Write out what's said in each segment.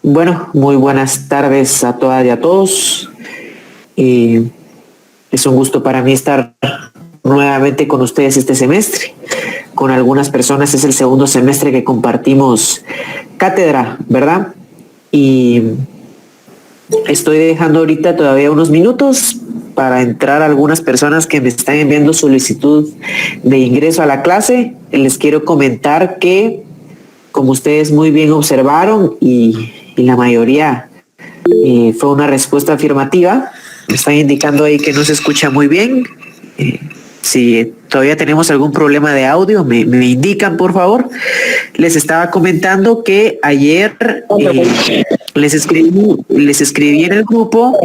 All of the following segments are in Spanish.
Bueno, muy buenas tardes a todas y a todos. Es un gusto para mí estar nuevamente con ustedes este semestre. Con algunas personas es el segundo semestre que compartimos cátedra, ¿verdad? Y estoy dejando ahorita todavía unos minutos para entrar a algunas personas que me están enviando solicitud de ingreso a la clase. Les quiero comentar que, como ustedes muy bien observaron y la mayoría fue una respuesta afirmativa. Me están indicando ahí que no se escucha muy bien. Si todavía tenemos algún problema de audio, me indican, por favor. Les estaba comentando que ayer les escribí en el grupo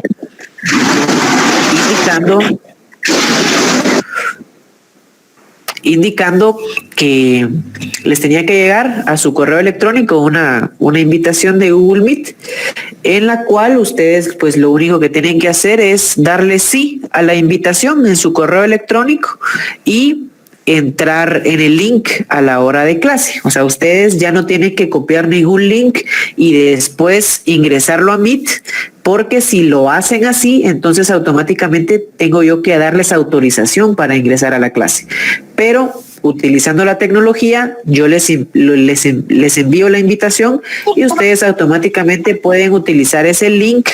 indicando que les tenía que llegar a su correo electrónico una invitación de Google Meet, en la cual ustedes pues lo único que tienen que hacer es darle sí a la invitación en su correo electrónico y entrar en el link a la hora de clase. O sea, ustedes ya no tienen que copiar ningún link y después ingresarlo a Meet, porque si lo hacen así, entonces automáticamente tengo yo que darles autorización para ingresar a la clase. Pero utilizando la tecnología, yo les envío la invitación y ustedes automáticamente pueden utilizar ese link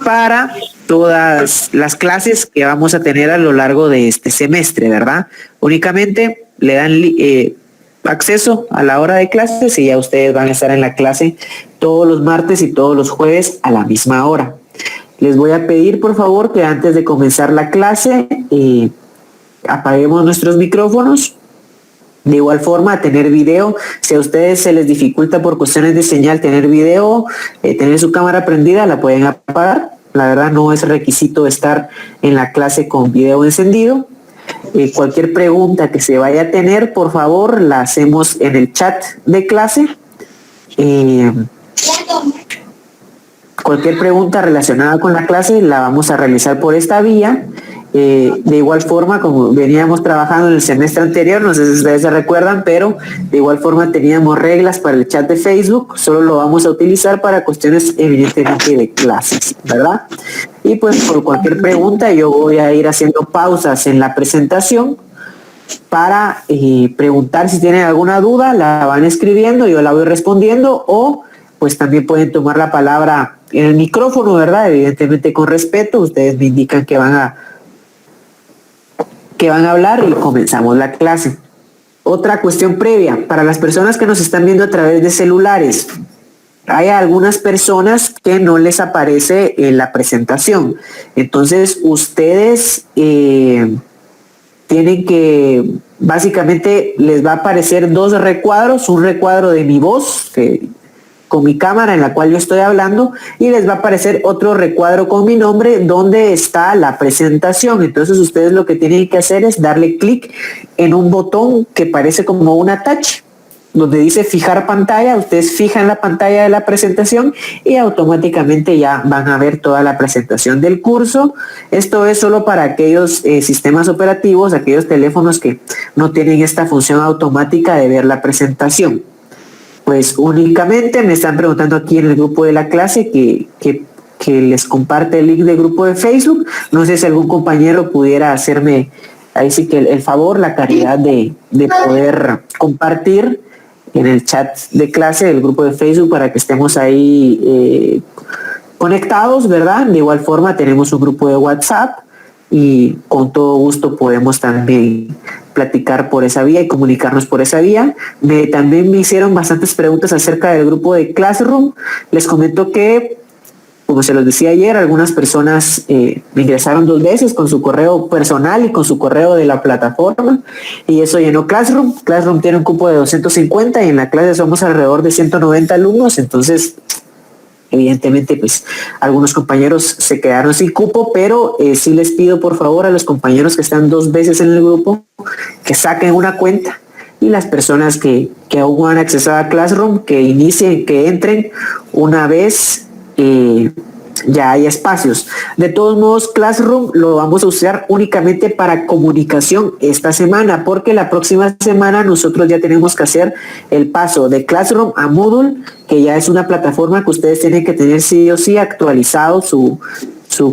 para todas las clases que vamos a tener a lo largo de este semestre, ¿verdad? Únicamente le dan acceso a la hora de clases y ya ustedes van a estar en la clase todos los martes y todos los jueves a la misma hora. Les voy a pedir, por favor, que antes de comenzar la clase apaguemos nuestros micrófonos. De igual forma, tener video. Si a ustedes se les dificulta por cuestiones de señal tener video, tener su cámara prendida, la pueden apagar. La verdad no es requisito estar en la clase con video encendido. Cualquier pregunta que se vaya a tener, por favor, la hacemos en el chat de clase. Cualquier pregunta relacionada con la clase la vamos a realizar por esta vía. De igual forma, como veníamos trabajando en el semestre anterior, no sé si ustedes se recuerdan, pero de igual forma teníamos reglas para el chat de Facebook, solo lo vamos a utilizar para cuestiones evidentemente de clases, ¿verdad? Y pues por cualquier pregunta yo voy a ir haciendo pausas en la presentación para preguntar si tienen alguna duda, la van escribiendo, yo la voy respondiendo, o pues también pueden tomar la palabra en el micrófono, ¿verdad? Evidentemente con respeto, ustedes me indican que van a hablar y comenzamos la clase. Otra cuestión previa, para las personas que nos están viendo a través de celulares, hay algunas personas que no les aparece en la presentación. Entonces, ustedes tienen que, básicamente, les va a aparecer dos recuadros, un recuadro de mi voz, con mi cámara en la cual yo estoy hablando, y les va a aparecer otro recuadro con mi nombre donde está la presentación. Entonces ustedes lo que tienen que hacer es darle clic en un botón que parece como una touch, donde dice fijar pantalla. Ustedes fijan la pantalla de la presentación y automáticamente ya van a ver toda la presentación del curso. Esto es solo para aquellos sistemas operativos, aquellos teléfonos que no tienen esta función automática de ver la presentación. Pues únicamente me están preguntando aquí en el grupo de la clase que les comparte el link del grupo de Facebook. No sé si algún compañero pudiera hacerme ahí sí que el favor, la caridad de poder compartir en el chat de clase del grupo de Facebook para que estemos ahí conectados, ¿verdad? De igual forma tenemos un grupo de WhatsApp y con todo gusto podemos también platicar por esa vía y comunicarnos por esa vía. También me hicieron bastantes preguntas acerca del grupo de Classroom. Les comento que, como se los decía ayer, algunas personas me ingresaron 2 veces con su correo personal y con su correo de la plataforma, y eso llenó Classroom. Classroom tiene un cupo de 250 y en la clase somos alrededor de 190 alumnos, entonces evidentemente pues algunos compañeros se quedaron sin cupo, pero sí les pido por favor a los compañeros que están 2 veces en el grupo que saquen una cuenta, y las personas que aún no han accesado a Classroom que inicien, que entren una vez ya hay espacios. De todos modos, Classroom lo vamos a usar únicamente para comunicación esta semana, porque la próxima semana nosotros ya tenemos que hacer el paso de Classroom a Moodle, que ya es una plataforma que ustedes tienen que tener sí o sí actualizado su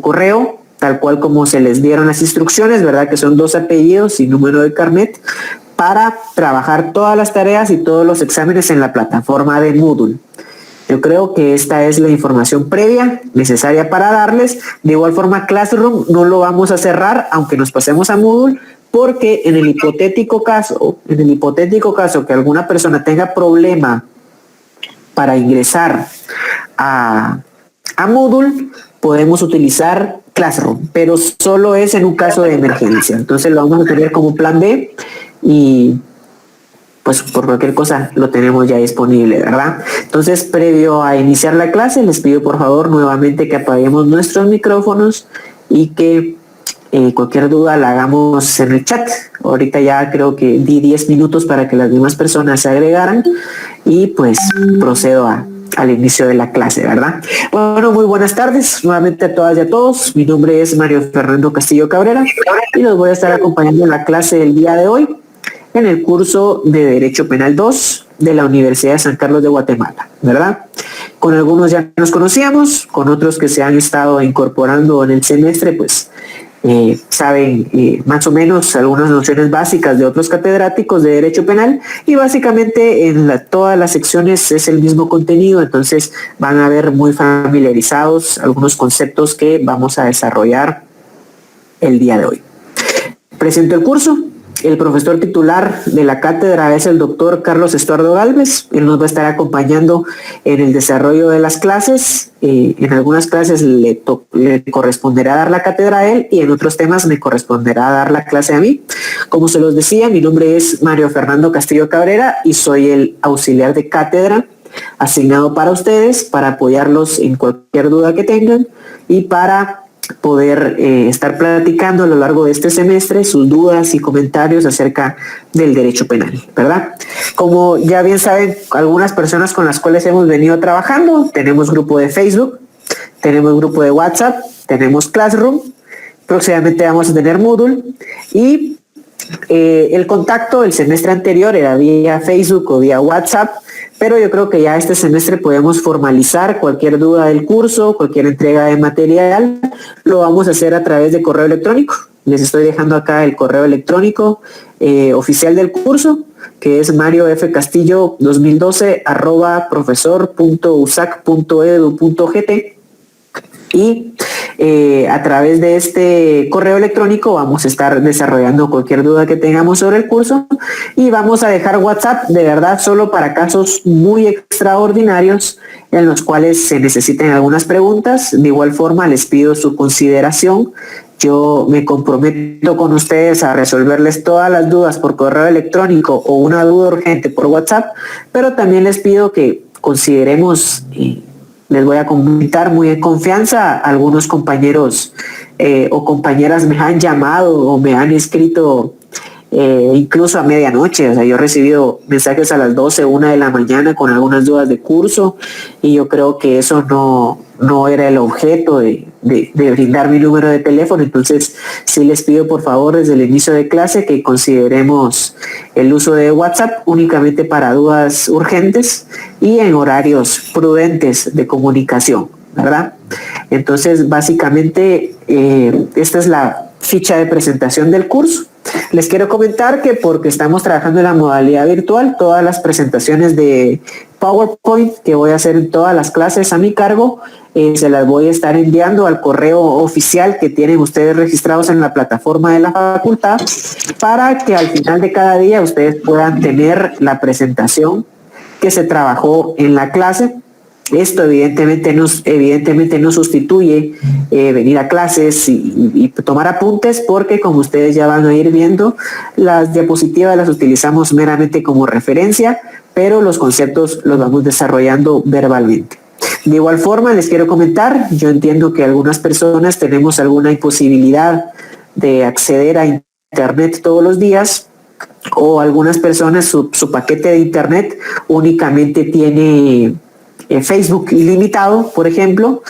correo, tal cual como se les dieron las instrucciones, ¿verdad? Que son 2 apellidos y número de carnet, para trabajar todas las tareas y todos los exámenes en la plataforma de Moodle. Yo creo que esta es la información previa necesaria para darles. De igual forma, Classroom no lo vamos a cerrar, aunque nos pasemos a Moodle, porque en el hipotético caso que alguna persona tenga problema para ingresar a Moodle, podemos utilizar Classroom, pero solo es en un caso de emergencia. Entonces lo vamos a tener como plan B y pues por cualquier cosa lo tenemos ya disponible, ¿verdad? Entonces, previo a iniciar la clase, les pido por favor nuevamente que apaguemos nuestros micrófonos y que cualquier duda la hagamos en el chat. Ahorita ya creo que di 10 minutos para que las demás personas se agregaran y pues procedo al inicio de la clase, ¿verdad? Bueno, muy buenas tardes nuevamente a todas y a todos. Mi nombre es Mario Fernando Castillo Cabrera y los voy a estar acompañando en la clase del día de hoy en el curso de Derecho Penal 2 de la Universidad de San Carlos de Guatemala, ¿verdad? Con algunos ya nos conocíamos, con otros que se han estado incorporando en el semestre, pues saben más o menos algunas nociones básicas de otros catedráticos de Derecho Penal y básicamente en todas las secciones es el mismo contenido, entonces van a ver muy familiarizados algunos conceptos que vamos a desarrollar el día de hoy. Presento el curso. El profesor titular de la cátedra es el doctor Carlos Estuardo Gálvez. Él nos va a estar acompañando en el desarrollo de las clases. En algunas clases le corresponderá dar la cátedra a él y en otros temas me corresponderá dar la clase a mí. Como se los decía, mi nombre es Mario Fernando Castillo Cabrera y soy el auxiliar de cátedra asignado para ustedes, para apoyarlos en cualquier duda que tengan y para poder estar platicando a lo largo de este semestre sus dudas y comentarios acerca del derecho penal, ¿verdad? Como ya bien saben, algunas personas con las cuales hemos venido trabajando, tenemos grupo de Facebook, tenemos grupo de WhatsApp, tenemos Classroom, próximamente vamos a tener Moodle y el contacto el semestre anterior era vía Facebook o vía WhatsApp, pero yo creo que ya este semestre podemos formalizar cualquier duda del curso, cualquier entrega de material, lo vamos a hacer a través de correo electrónico. Les estoy dejando acá el correo electrónico oficial del curso, que es mariofcastillo2012@profesor.usac.edu.gt y a través de este correo electrónico vamos a estar desarrollando cualquier duda que tengamos sobre el curso y vamos a dejar WhatsApp de verdad solo para casos muy extraordinarios en los cuales se necesiten algunas preguntas. De igual forma les pido su consideración. Yo me comprometo con ustedes a resolverles todas las dudas por correo electrónico o una duda urgente por WhatsApp, pero también les pido que consideremos les voy a comentar muy en confianza. Algunos compañeros o compañeras me han llamado o me han escrito incluso a medianoche. O sea, yo he recibido mensajes a las 12, 1 de la mañana con algunas dudas de curso y yo creo que eso no era el objeto de brindar mi número de teléfono. Entonces, sí les pido por favor desde el inicio de clase que consideremos el uso de WhatsApp únicamente para dudas urgentes y en horarios prudentes de comunicación, ¿verdad? Entonces, básicamente, esta es la ficha de presentación del curso. Les quiero comentar que porque estamos trabajando en la modalidad virtual, todas las presentaciones de PowerPoint que voy a hacer en todas las clases a mi cargo, se las voy a estar enviando al correo oficial que tienen ustedes registrados en la plataforma de la facultad para que al final de cada día ustedes puedan tener la presentación que se trabajó en la clase. Esto evidentemente no sustituye venir a clases y tomar apuntes porque como ustedes ya van a ir viendo, las diapositivas las utilizamos meramente como referencia, pero los conceptos los vamos desarrollando verbalmente. De igual forma les quiero comentar, yo entiendo que algunas personas tenemos alguna imposibilidad de acceder a internet todos los días o algunas personas su paquete de internet únicamente tiene Facebook ilimitado, por ejemplo,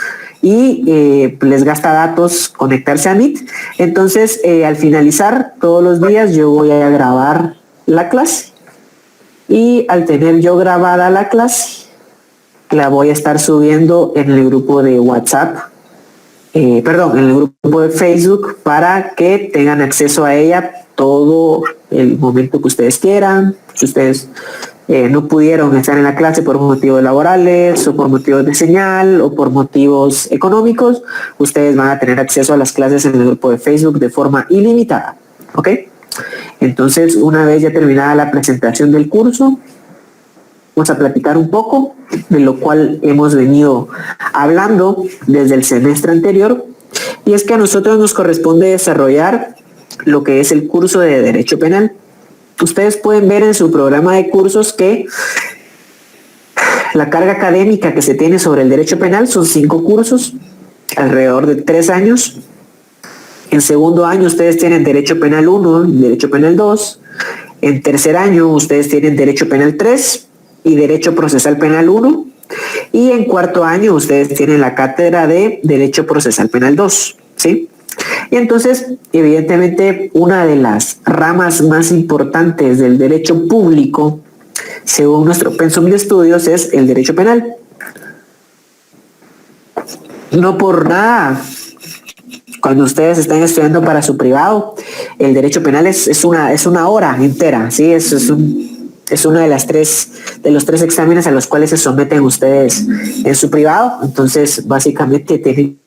y les gasta datos conectarse a Meet. Entonces, al finalizar todos los días yo voy a grabar la clase y al tener yo grabada la clase, la voy a estar subiendo en el grupo de WhatsApp, en el grupo de Facebook, para que tengan acceso a ella todo el momento que ustedes quieran. Si ustedes no pudieron estar en la clase por motivos laborales o por motivos de señal o por motivos económicos, ustedes van a tener acceso a las clases en el grupo de Facebook de forma ilimitada, ¿ok? Entonces, una vez ya terminada la presentación del curso, vamos a platicar un poco de lo cual hemos venido hablando desde el semestre anterior, y es que a nosotros nos corresponde desarrollar lo que es el curso de Derecho Penal. Ustedes pueden ver en su programa de cursos que la carga académica que se tiene sobre el Derecho Penal son 5 cursos, alrededor de 3 años. En segundo año ustedes tienen Derecho Penal 1, Derecho Penal 2. En tercer año ustedes tienen Derecho Penal 3 y Derecho Procesal Penal 1. Y en cuarto año ustedes tienen la cátedra de Derecho Procesal Penal 2, ¿sí? Y entonces, evidentemente, una de las ramas más importantes del derecho público, según nuestro pensum de estudios, es el derecho penal. No por nada, cuando ustedes están estudiando para su privado, el derecho penal es una hora entera, ¿sí? Es uno de los 3 exámenes a los cuales se someten ustedes en su privado. Entonces, básicamente,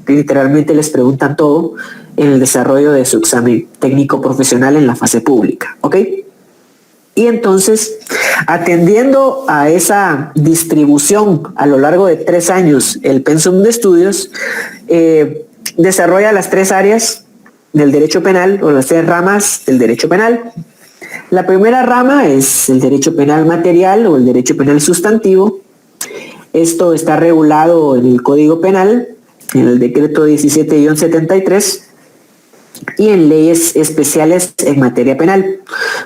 literalmente les preguntan todo en el desarrollo de su examen técnico profesional en la fase pública, ¿ok? Y entonces, atendiendo a esa distribución a lo largo de 3 años, el pensum de estudios desarrolla las 3 áreas del derecho penal, o las 3 ramas del derecho penal. La primera rama es el derecho penal material o el derecho penal sustantivo. Esto está regulado en el Código Penal, en el decreto 17-73 y en leyes especiales en materia penal.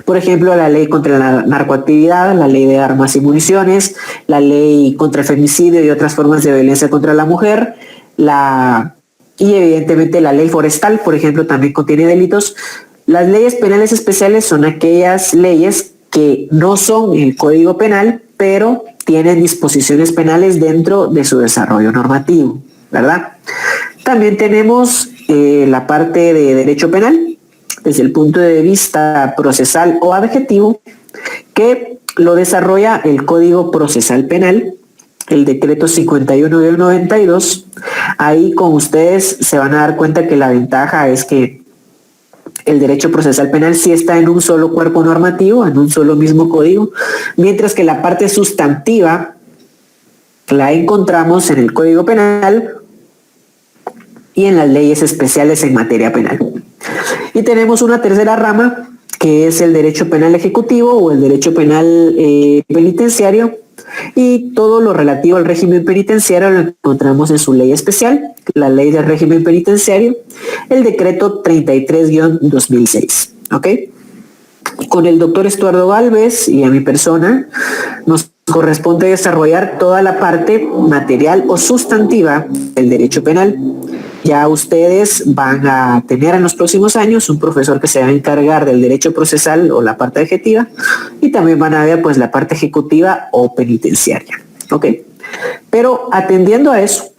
Por ejemplo, la ley contra la narcoactividad, la ley de armas y municiones, la ley contra el femicidio y otras formas de violencia contra la mujer, y evidentemente la ley forestal, por ejemplo, también contiene delitos. Las leyes penales especiales son aquellas leyes que no son el Código Penal, pero tienen disposiciones penales dentro de su desarrollo normativo, ¿verdad? También tenemos la parte de derecho penal desde el punto de vista procesal o adjetivo, que lo desarrolla el Código Procesal Penal, el decreto 51-92. Ahí con ustedes se van a dar cuenta que la ventaja es que el derecho procesal penal sí está en un solo cuerpo normativo, en un solo mismo código, mientras que la parte sustantiva la encontramos en el Código Penal y en las leyes especiales en materia penal. Y tenemos una tercera rama, que es el derecho penal ejecutivo o el derecho penal penitenciario, y todo lo relativo al régimen penitenciario lo encontramos en su ley especial, la ley del régimen penitenciario, el decreto 33-2006, ¿ok? Con el doctor Estuardo Gálvez y a mi persona nos corresponde desarrollar toda la parte material o sustantiva del derecho penal. Ya ustedes van a tener en los próximos años un profesor que se va a encargar del derecho procesal o la parte adjetiva, y también van a ver pues la parte ejecutiva o penitenciaria, ¿ok? Pero atendiendo a eso,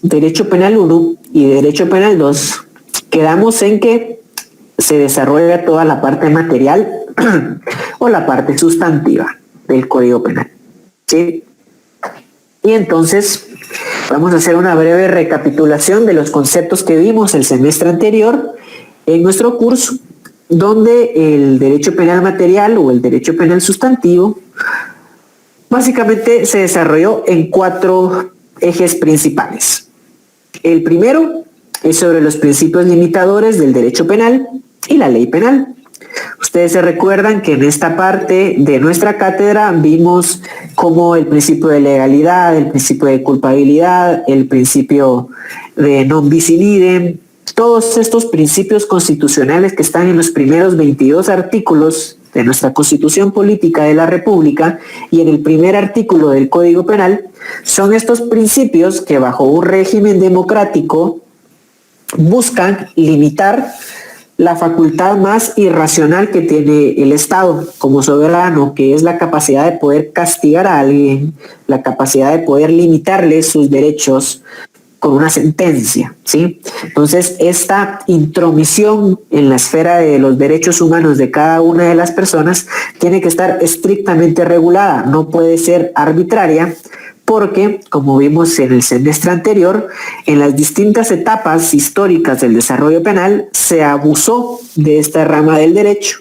derecho penal 1 y derecho penal 2, quedamos en que se desarrolla toda la parte material o la parte sustantiva del Código Penal, ¿sí? Y entonces vamos a hacer una breve recapitulación de los conceptos que vimos el semestre anterior en nuestro curso, donde el derecho penal material o el derecho penal sustantivo básicamente se desarrolló en 4 ejes principales. El primero es sobre los principios limitadores del derecho penal y la ley penal. Ustedes se recuerdan que en esta parte de nuestra cátedra vimos cómo el principio de legalidad, el principio de culpabilidad, el principio de non bis in idem, todos estos principios constitucionales que están en los primeros 22 artículos de nuestra Constitución Política de la República y en el primer artículo del Código Penal, son estos principios que bajo un régimen democrático buscan limitar la facultad más irracional que tiene el Estado como soberano, que es la capacidad de poder castigar a alguien, la capacidad de poder limitarle sus derechos con una sentencia, ¿sí? Entonces, esta intromisión en la esfera de los derechos humanos de cada una de las personas tiene que estar estrictamente regulada, no puede ser arbitraria, porque, como vimos en el semestre anterior, en las distintas etapas históricas del desarrollo penal se abusó de esta rama del derecho.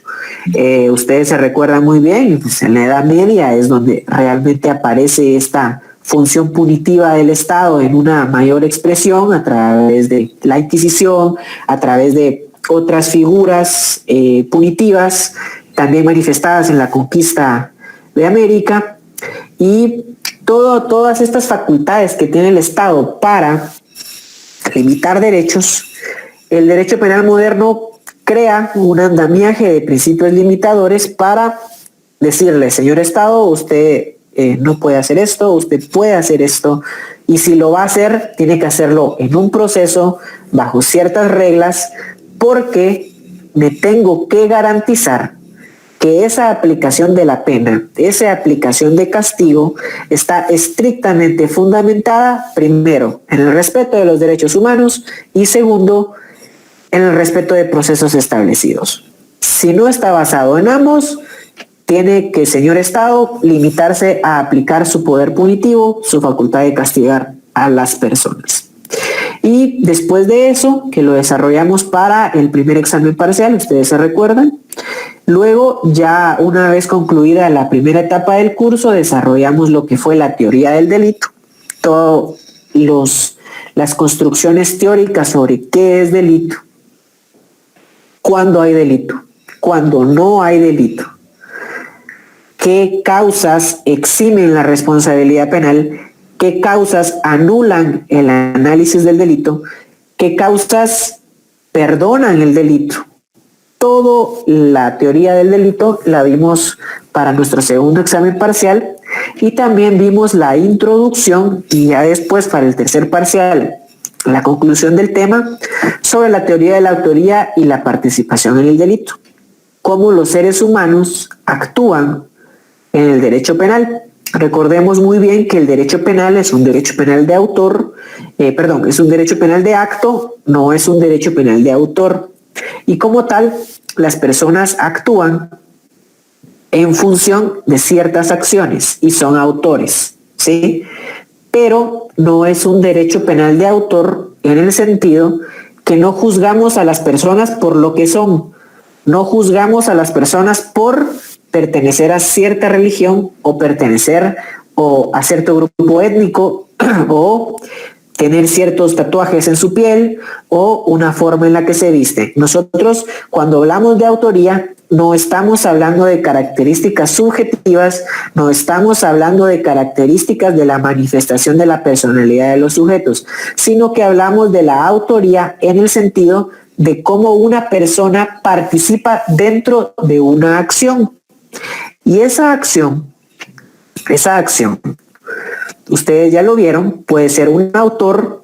Ustedes se recuerdan muy bien, pues en la Edad Media es donde realmente aparece esta función punitiva del Estado en una mayor expresión a través de la Inquisición, a través de otras figuras punitivas, también manifestadas en la conquista de América, y todas estas facultades que tiene el Estado para limitar derechos, el derecho penal moderno crea un andamiaje de principios limitadores para decirle, señor Estado, usted no puede hacer esto, usted puede hacer esto, y si lo va a hacer, tiene que hacerlo en un proceso, bajo ciertas reglas, porque me tengo que garantizar que esa aplicación de la pena, esa aplicación de castigo, está estrictamente fundamentada, primero, en el respeto de los derechos humanos y segundo, en el respeto de procesos establecidos. Si no está basado en ambos, tiene que, señor Estado, limitarse a aplicar su poder punitivo, su facultad de castigar a las personas. Y después de eso, que lo desarrollamos para el primer examen parcial, ustedes se recuerdan, luego ya una vez concluida la primera etapa del curso, desarrollamos lo que fue la teoría del delito, todas las construcciones teóricas sobre qué es delito, cuándo hay delito, cuándo no hay delito, qué causas eximen la responsabilidad penal, qué causas anulan el análisis del delito, qué causas perdonan el delito. Toda la teoría del delito la vimos para nuestro segundo examen parcial y también vimos la introducción y ya después para el tercer parcial la conclusión del tema sobre la teoría de la autoría y la participación en el delito, cómo los seres humanos actúan en el derecho penal. Recordemos muy bien que el derecho penal es un derecho penal de autor, es un derecho penal de acto, no es un derecho penal de autor. Y como tal, las personas actúan en función de ciertas acciones y son autores, ¿sí? Pero no es un derecho penal de autor en el sentido que no juzgamos a las personas por lo que son, no juzgamos a las personas por pertenecer a cierta religión o pertenecer o a cierto grupo étnico o tener ciertos tatuajes en su piel o una forma en la que se viste. Nosotros, cuando hablamos de autoría, no estamos hablando de características subjetivas, no estamos hablando de características de la manifestación de la personalidad de los sujetos, sino que hablamos de la autoría en el sentido de cómo una persona participa dentro de una acción. Y esa acción, ustedes ya lo vieron, puede ser un autor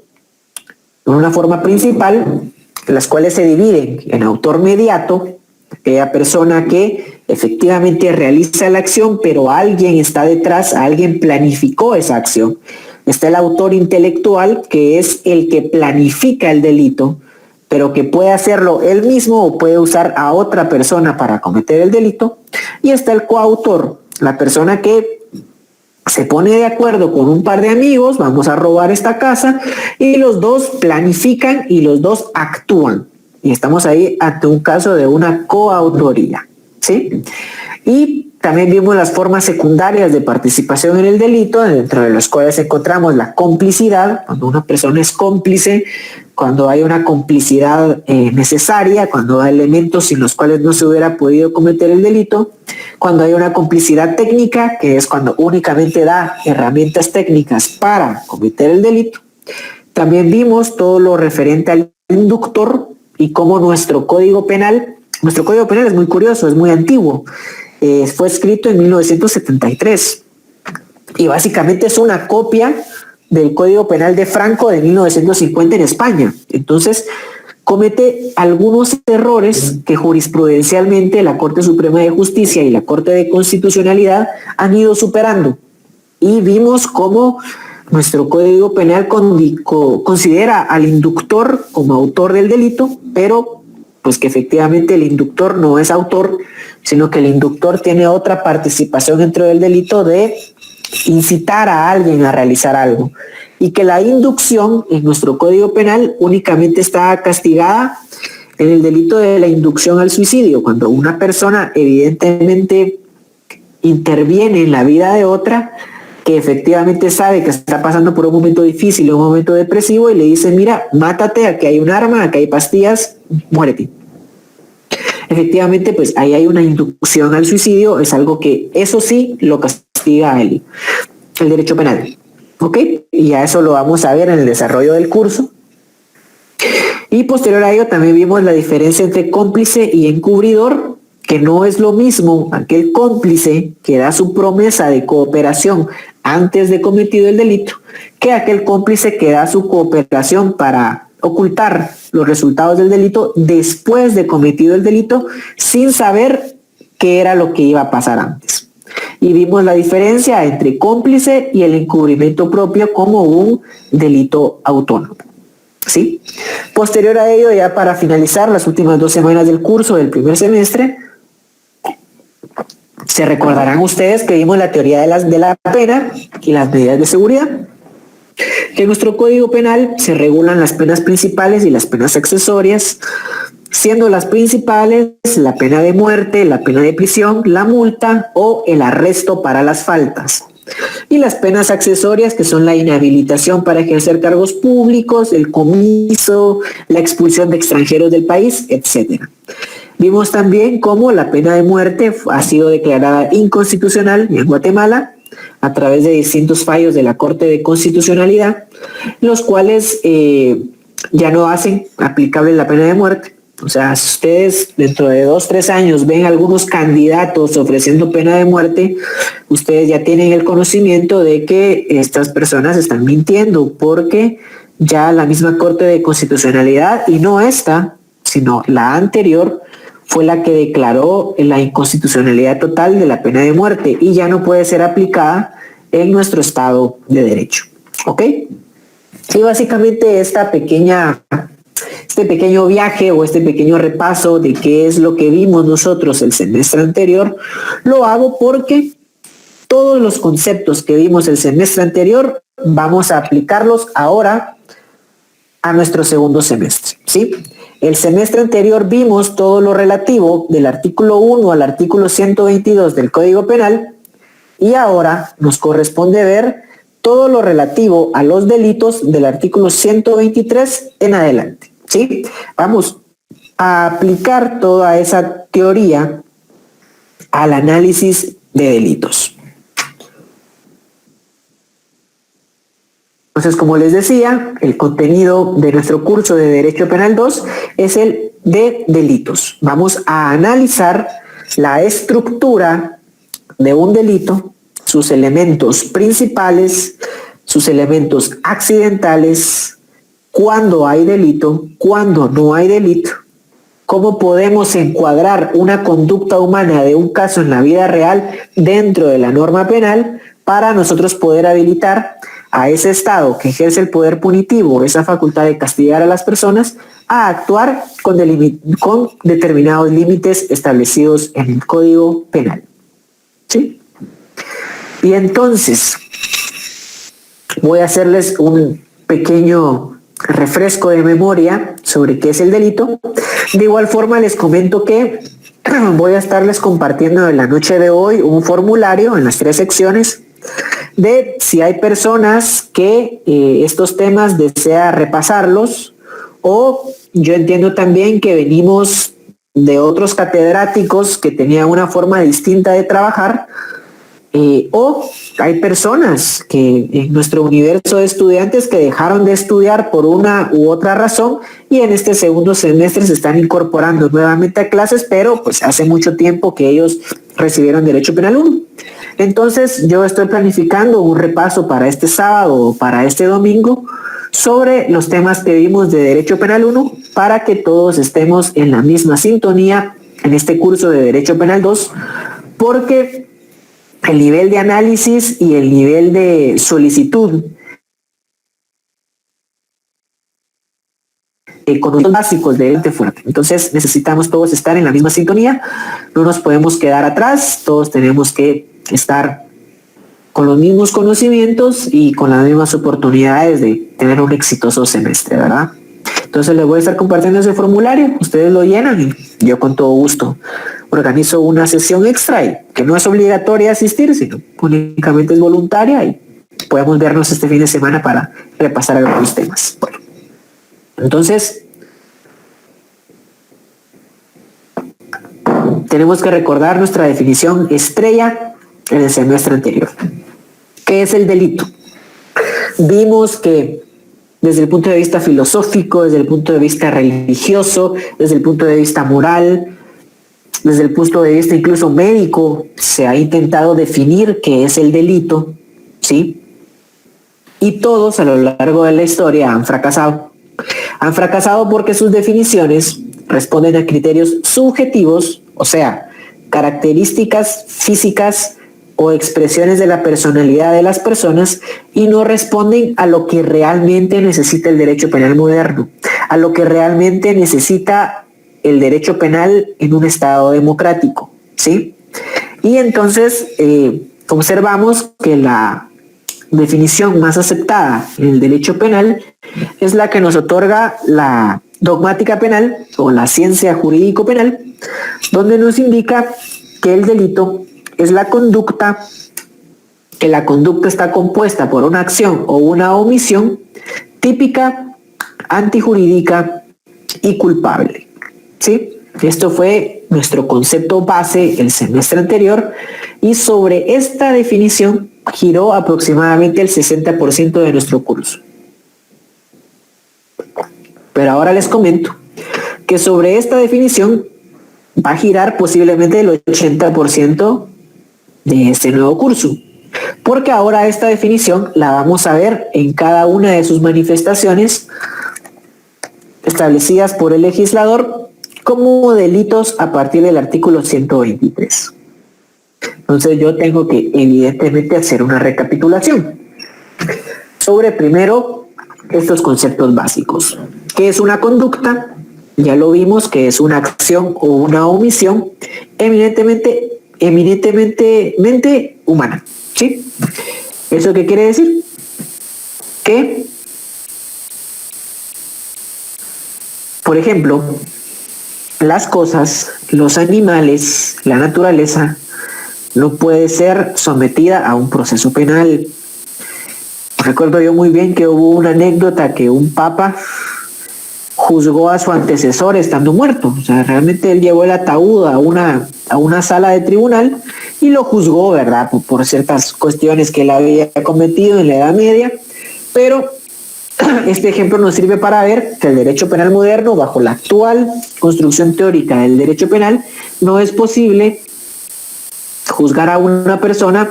en una forma principal, las cuales se dividen en autor mediato, aquella persona que efectivamente realiza la acción, pero alguien está detrás, alguien planificó esa acción. Está el autor intelectual, que es el que planifica el delito, pero que puede hacerlo él mismo o puede usar a otra persona para cometer el delito. Y está el coautor, la persona que se pone de acuerdo con un par de amigos, vamos a robar esta casa, y los dos planifican y los dos actúan. Y estamos ahí ante un caso de una coautoría, ¿sí? Y también vimos las formas secundarias de participación en el delito, dentro de las cuales encontramos la complicidad, cuando una persona es cómplice, cuando hay una complicidad necesaria, cuando hay elementos sin los cuales no se hubiera podido cometer el delito, cuando hay una complicidad técnica, que es cuando únicamente da herramientas técnicas para cometer el delito. También vimos todo lo referente al inductor y cómo nuestro Código Penal Nuestro Código Penal es muy curioso, es muy antiguo. Fue escrito en 1973 y básicamente es una copia del Código Penal de Franco de 1950 en España. Entonces, comete algunos errores que jurisprudencialmente la Corte Suprema de Justicia y la Corte de Constitucionalidad han ido superando. Y vimos cómo nuestro Código Penal considera al inductor como autor del delito, pero pues que efectivamente el inductor no es autor, sino que el inductor tiene otra participación dentro del delito de incitar a alguien a realizar algo, y que la inducción en nuestro Código Penal únicamente está castigada en el delito de la inducción al suicidio, cuando una persona evidentemente interviene en la vida de otra, que efectivamente sabe que está pasando por un momento difícil, un momento depresivo, y le dice, mira, mátate, aquí hay un arma, aquí hay pastillas, muérete. Efectivamente, pues ahí hay una inducción al suicidio, es algo que eso sí lo castiga el derecho penal. ¿Ok? Y ya eso lo vamos a ver en el desarrollo del curso. Y posterior a ello también vimos la diferencia entre cómplice y encubridor, que no es lo mismo aquel cómplice que da su promesa de cooperación antes de cometido el delito, que aquel cómplice que da su cooperación para ocultar los resultados del delito después de cometido el delito sin saber qué era lo que iba a pasar antes. Y vimos la diferencia entre cómplice y el encubrimiento propio como un delito autónomo. ¿Sí? Posterior a ello, ya para finalizar las últimas 2 semanas del curso del primer semestre, se recordarán ustedes que vimos la teoría de la pena y las medidas de seguridad. Que en nuestro Código Penal se regulan las penas principales y las penas accesorias, siendo las principales la pena de muerte, la pena de prisión, la multa o el arresto para las faltas. Y las penas accesorias, que son la inhabilitación para ejercer cargos públicos, el comiso, la expulsión de extranjeros del país, etc. Vimos también cómo la pena de muerte ha sido declarada inconstitucional en Guatemala a través de distintos fallos de la Corte de Constitucionalidad, los cuales ya no hacen aplicable la pena de muerte. O sea, si ustedes dentro de 2-3 años ven algunos candidatos ofreciendo pena de muerte, ustedes ya tienen el conocimiento de que estas personas están mintiendo, porque ya la misma Corte de Constitucionalidad, y no esta, sino la anterior, fue la que declaró la inconstitucionalidad total de la pena de muerte y ya no puede ser aplicada en nuestro Estado de Derecho. ¿Ok? Y básicamente este pequeño viaje o este pequeño repaso de qué es lo que vimos nosotros el semestre anterior, lo hago porque todos los conceptos que vimos el semestre anterior vamos a aplicarlos ahora a nuestro segundo semestre, ¿sí? El semestre anterior vimos todo lo relativo del artículo 1 al artículo 122 del Código Penal y ahora nos corresponde ver todo lo relativo a los delitos del artículo 123 en adelante, ¿sí? Vamos a aplicar toda esa teoría al análisis de delitos. Entonces, como les decía, el contenido de nuestro curso de Derecho Penal 2 es el de delitos. Vamos a analizar la estructura de un delito, sus elementos principales, sus elementos accidentales, cuándo hay delito, cuándo no hay delito, cómo podemos encuadrar una conducta humana de un caso en la vida real dentro de la norma penal para nosotros poder habilitar a ese Estado que ejerce el poder punitivo, esa facultad de castigar a las personas, a actuar con determinados límites establecidos en el Código Penal. ¿Sí? Y entonces, voy a hacerles un pequeño refresco de memoria sobre qué es el delito. De igual forma, les comento que voy a estarles compartiendo en la noche de hoy un formulario en las 3 secciones de si hay personas que estos temas desea repasarlos, o yo entiendo también que venimos de otros catedráticos que tenían una forma distinta de trabajar, O hay personas que en nuestro universo de estudiantes que dejaron de estudiar por una u otra razón y en este segundo semestre se están incorporando nuevamente a clases, pero pues hace mucho tiempo que ellos recibieron Derecho Penal 1. Entonces yo estoy planificando un repaso para este sábado o para este domingo sobre los temas que vimos de Derecho Penal 1 para que todos estemos en la misma sintonía en este curso de Derecho Penal 2, porque el nivel de análisis y el nivel de solicitud con los básicos de fuerte. Entonces necesitamos todos estar en la misma sintonía, no nos podemos quedar atrás, todos tenemos que estar con los mismos conocimientos y con las mismas oportunidades de tener un exitoso semestre, ¿verdad? Entonces les voy a estar compartiendo ese formulario, ustedes lo llenan y yo con todo gusto organizo una sesión extra y que no es obligatoria asistir, sino únicamente es voluntaria y podemos vernos este fin de semana para repasar algunos temas. Bueno, entonces tenemos que recordar nuestra definición estrella en el semestre anterior. ¿Qué es el delito? Vimos que desde el punto de vista filosófico, desde el punto de vista religioso, desde el punto de vista moral, desde el punto de vista incluso médico, se ha intentado definir qué es el delito, ¿sí? Y todos a lo largo de la historia han fracasado. Han fracasado porque sus definiciones responden a criterios subjetivos, o sea, características físicas o expresiones de la personalidad de las personas y no responden a lo que realmente necesita el derecho penal moderno, a lo que realmente necesita el derecho penal en un estado democrático, ¿sí? Y entonces observamos que la definición más aceptada en el derecho penal es la que nos otorga la dogmática penal o la ciencia jurídico penal, donde nos indica que el delito es la conducta, que la conducta está compuesta por una acción o una omisión típica, antijurídica y culpable, ¿sí? Esto fue nuestro concepto base el semestre anterior y sobre esta definición giró aproximadamente el 60% de nuestro curso. Pero ahora les comento que sobre esta definición va a girar posiblemente el 80% de este nuevo curso, porque ahora esta definición la vamos a ver en cada una de sus manifestaciones establecidas por el legislador como delitos a partir del artículo 123. Entonces yo tengo que evidentemente hacer una recapitulación sobre primero estos conceptos básicos. ¿Qué es una conducta? Ya lo vimos que es una acción o una omisión eminentemente humana, ¿sí? ¿Eso qué quiere decir? Que, por ejemplo, las cosas, los animales, la naturaleza, no puede ser sometida a un proceso penal. Recuerdo yo muy bien que hubo una anécdota que un papa juzgó a su antecesor estando muerto. O sea, realmente él llevó el ataúd a una sala de tribunal y lo juzgó, ¿verdad? Por ciertas cuestiones que él había cometido en la Edad Media. Pero este ejemplo nos sirve para ver que el derecho penal moderno, bajo la actual construcción teórica del derecho penal, no es posible juzgar a una persona,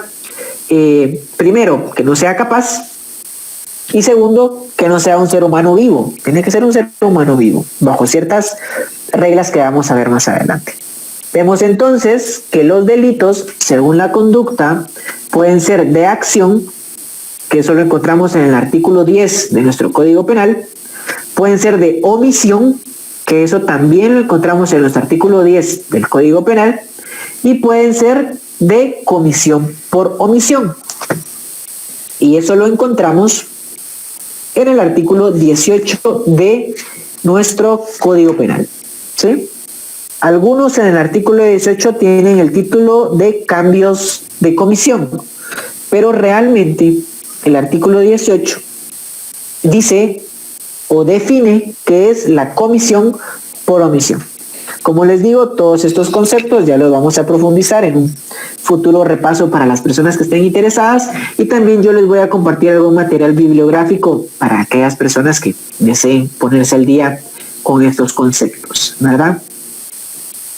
primero, que no sea capaz, y segundo, que no sea un ser humano vivo. Tiene que ser un ser humano vivo, bajo ciertas reglas que vamos a ver más adelante. Vemos entonces que los delitos, según la conducta, pueden ser de acción, que eso lo encontramos en el artículo 10 de nuestro Código Penal, pueden ser de omisión, que eso también lo encontramos en nuestro artículo 10 del Código Penal, y pueden ser de comisión por omisión. Y eso lo encontramos en el artículo 18 de nuestro Código Penal, ¿sí? Algunos en el artículo 18 tienen el título de cambios de comisión, pero realmente el artículo 18 dice o define qué es la comisión por omisión. Como les digo, todos estos conceptos ya los vamos a profundizar en un futuro repaso para las personas que estén interesadas, y también yo les voy a compartir algún material bibliográfico para aquellas personas que deseen ponerse al día con estos conceptos, ¿verdad?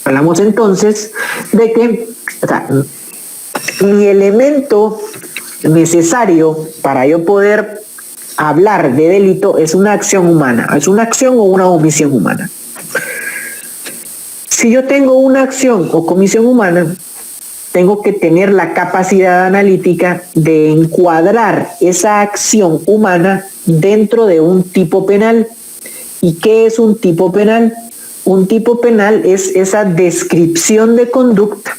Hablamos entonces de que mi elemento necesario para yo poder hablar de delito es una acción humana, es una acción o una omisión humana. Si yo tengo una acción o comisión humana, tengo que tener la capacidad analítica de encuadrar esa acción humana dentro de un tipo penal. ¿Y qué es un tipo penal? Un tipo penal es esa descripción de conducta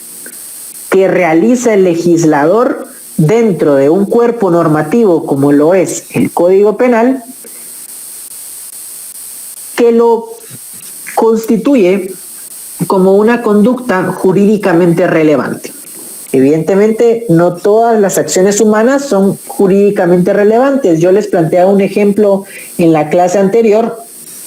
que realiza el legislador dentro de un cuerpo normativo como lo es el Código Penal, que lo constituye como una conducta jurídicamente relevante. Evidentemente, no todas las acciones humanas son jurídicamente relevantes. Yo les planteaba un ejemplo en la clase anterior.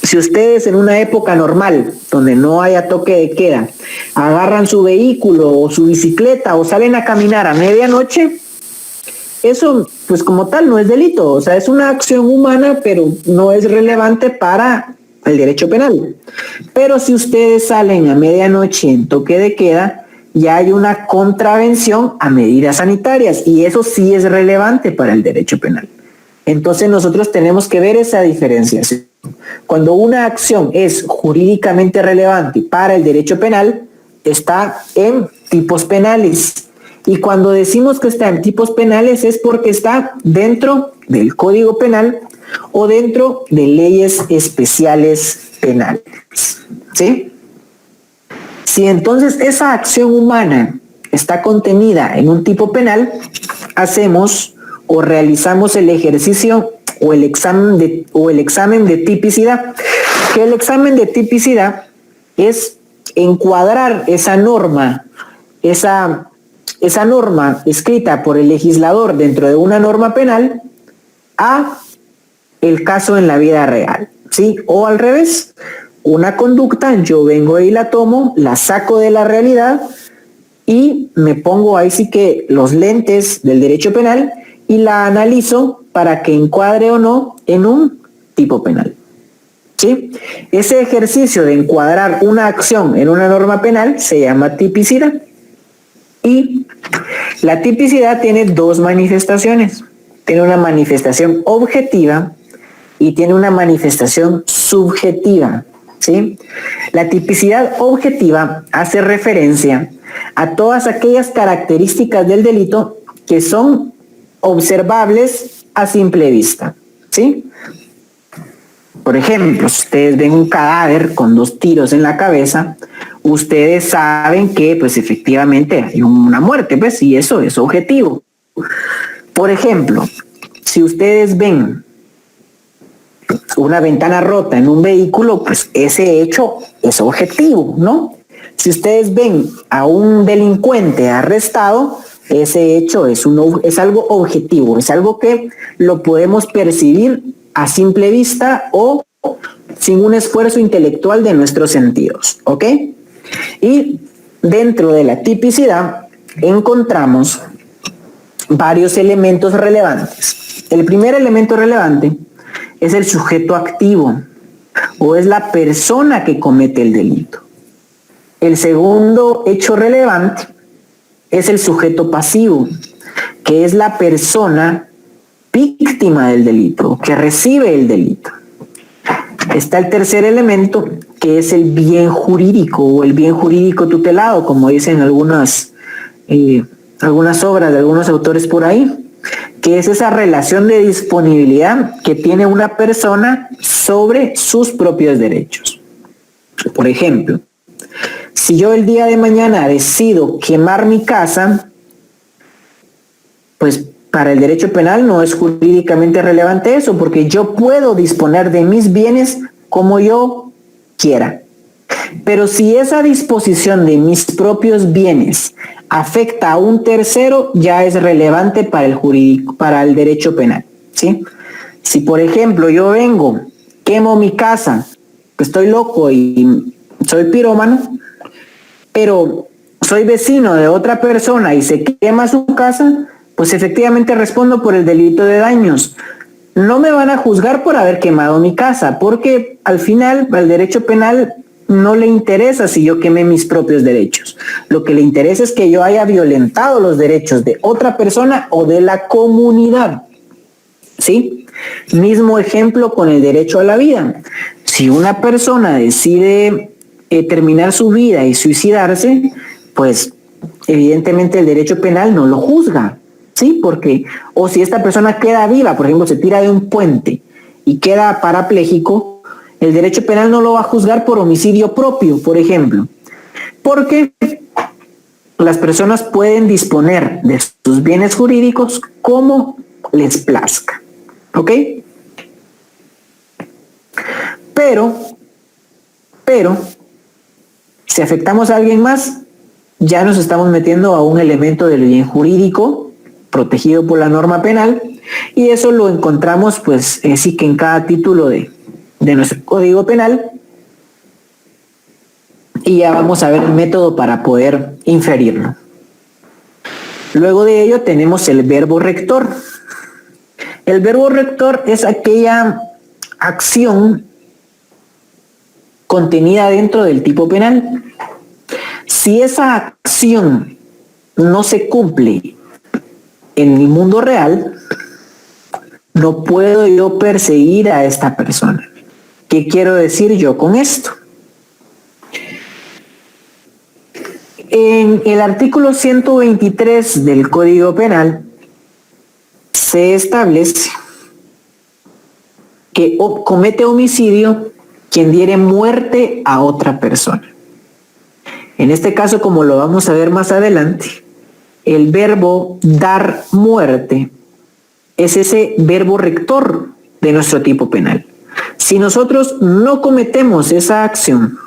Si ustedes en una época normal, donde no haya toque de queda, agarran su vehículo o su bicicleta o salen a caminar a medianoche, eso pues como tal no es delito. O sea, es una acción humana, pero no es relevante para el derecho penal. Pero si ustedes salen a medianoche en toque de queda, ya hay una contravención a medidas sanitarias, y eso sí es relevante para el derecho penal. Entonces nosotros tenemos que ver esa diferenciación. Cuando una acción es jurídicamente relevante para el derecho penal, está en tipos penales. Y cuando decimos que está en tipos penales es porque está dentro del Código Penal o dentro de leyes especiales penales. ¿Sí? Si entonces esa acción humana está contenida en un tipo penal, hacemos o realizamos el ejercicio o el examen de tipicidad. Que el examen de tipicidad es encuadrar esa norma escrita por el legislador dentro de una norma penal a el caso en la vida real, ¿sí? O al revés, una conducta, yo vengo y la tomo, la saco de la realidad y me pongo ahí sí que los lentes del derecho penal y la analizo para que encuadre o no en un tipo penal, ¿sí? Ese ejercicio de encuadrar una acción en una norma penal se llama tipicidad. Y la tipicidad tiene dos manifestaciones. Tiene una manifestación objetiva y tiene una manifestación subjetiva, ¿sí? La tipicidad objetiva hace referencia a todas aquellas características del delito que son observables a simple vista, ¿sí? Por ejemplo, si ustedes ven un cadáver con 2 tiros en la cabeza, ustedes saben que pues efectivamente hay una muerte, pues, y eso es objetivo. Por ejemplo, si ustedes ven una ventana rota en un vehículo, pues ese hecho es objetivo, ¿no? Si ustedes ven a un delincuente arrestado, ese hecho es algo objetivo, es algo que lo podemos percibir a simple vista o sin un esfuerzo intelectual de nuestros sentidos, ¿ok? Y dentro de la tipicidad encontramos varios elementos relevantes. El primer elemento relevante es el sujeto activo o es la persona que comete el delito. El segundo hecho relevante es el sujeto pasivo, que es la persona víctima del delito, que recibe el delito. Está el tercer elemento, que es el bien jurídico o el bien jurídico tutelado, como dicen algunas obras de algunos autores por ahí, que es esa relación de disponibilidad que tiene una persona sobre sus propios derechos. Por ejemplo, si yo el día de mañana decido quemar mi casa, pues para el derecho penal no es jurídicamente relevante eso, porque yo puedo disponer de mis bienes como yo quiera. Pero si esa disposición de mis propios bienes afecta a un tercero, ya es relevante para el derecho penal, ¿sí? Si por ejemplo yo vengo, quemo mi casa, estoy loco y soy pirómano, pero soy vecino de otra persona y se quema su casa, pues efectivamente respondo por el delito de daños. No me van a juzgar por haber quemado mi casa, porque al final al derecho penal no le interesa si yo quemé mis propios derechos. Lo que le interesa es que yo haya violentado los derechos de otra persona o de la comunidad. ¿Sí? Mismo ejemplo con el derecho a la vida. Si una persona decide terminar su vida y suicidarse, pues evidentemente el derecho penal no lo juzga, ¿sí? Porque, o si esta persona queda viva, por ejemplo, se tira de un puente y queda parapléjico, el derecho penal no lo va a juzgar por homicidio propio, por ejemplo, porque las personas pueden disponer de sus bienes jurídicos como les plazca, ¿ok? Pero, si afectamos a alguien más, ya nos estamos metiendo a un elemento del bien jurídico protegido por la norma penal, y eso lo encontramos pues sí que en cada título de nuestro Código Penal, y ya vamos a ver el método para poder inferirlo. Luego de ello tenemos el verbo rector. El verbo rector es aquella acción contenida dentro del tipo penal. Si esa acción no se cumple en el mundo real, no puedo yo perseguir a esta persona. ¿Qué quiero decir yo con esto? En el artículo 123 del Código Penal se establece que comete homicidio quien diere muerte a otra persona. En este caso, como lo vamos a ver más adelante, el verbo dar muerte es ese verbo rector de nuestro tipo penal. Si nosotros no cometemos esa acción,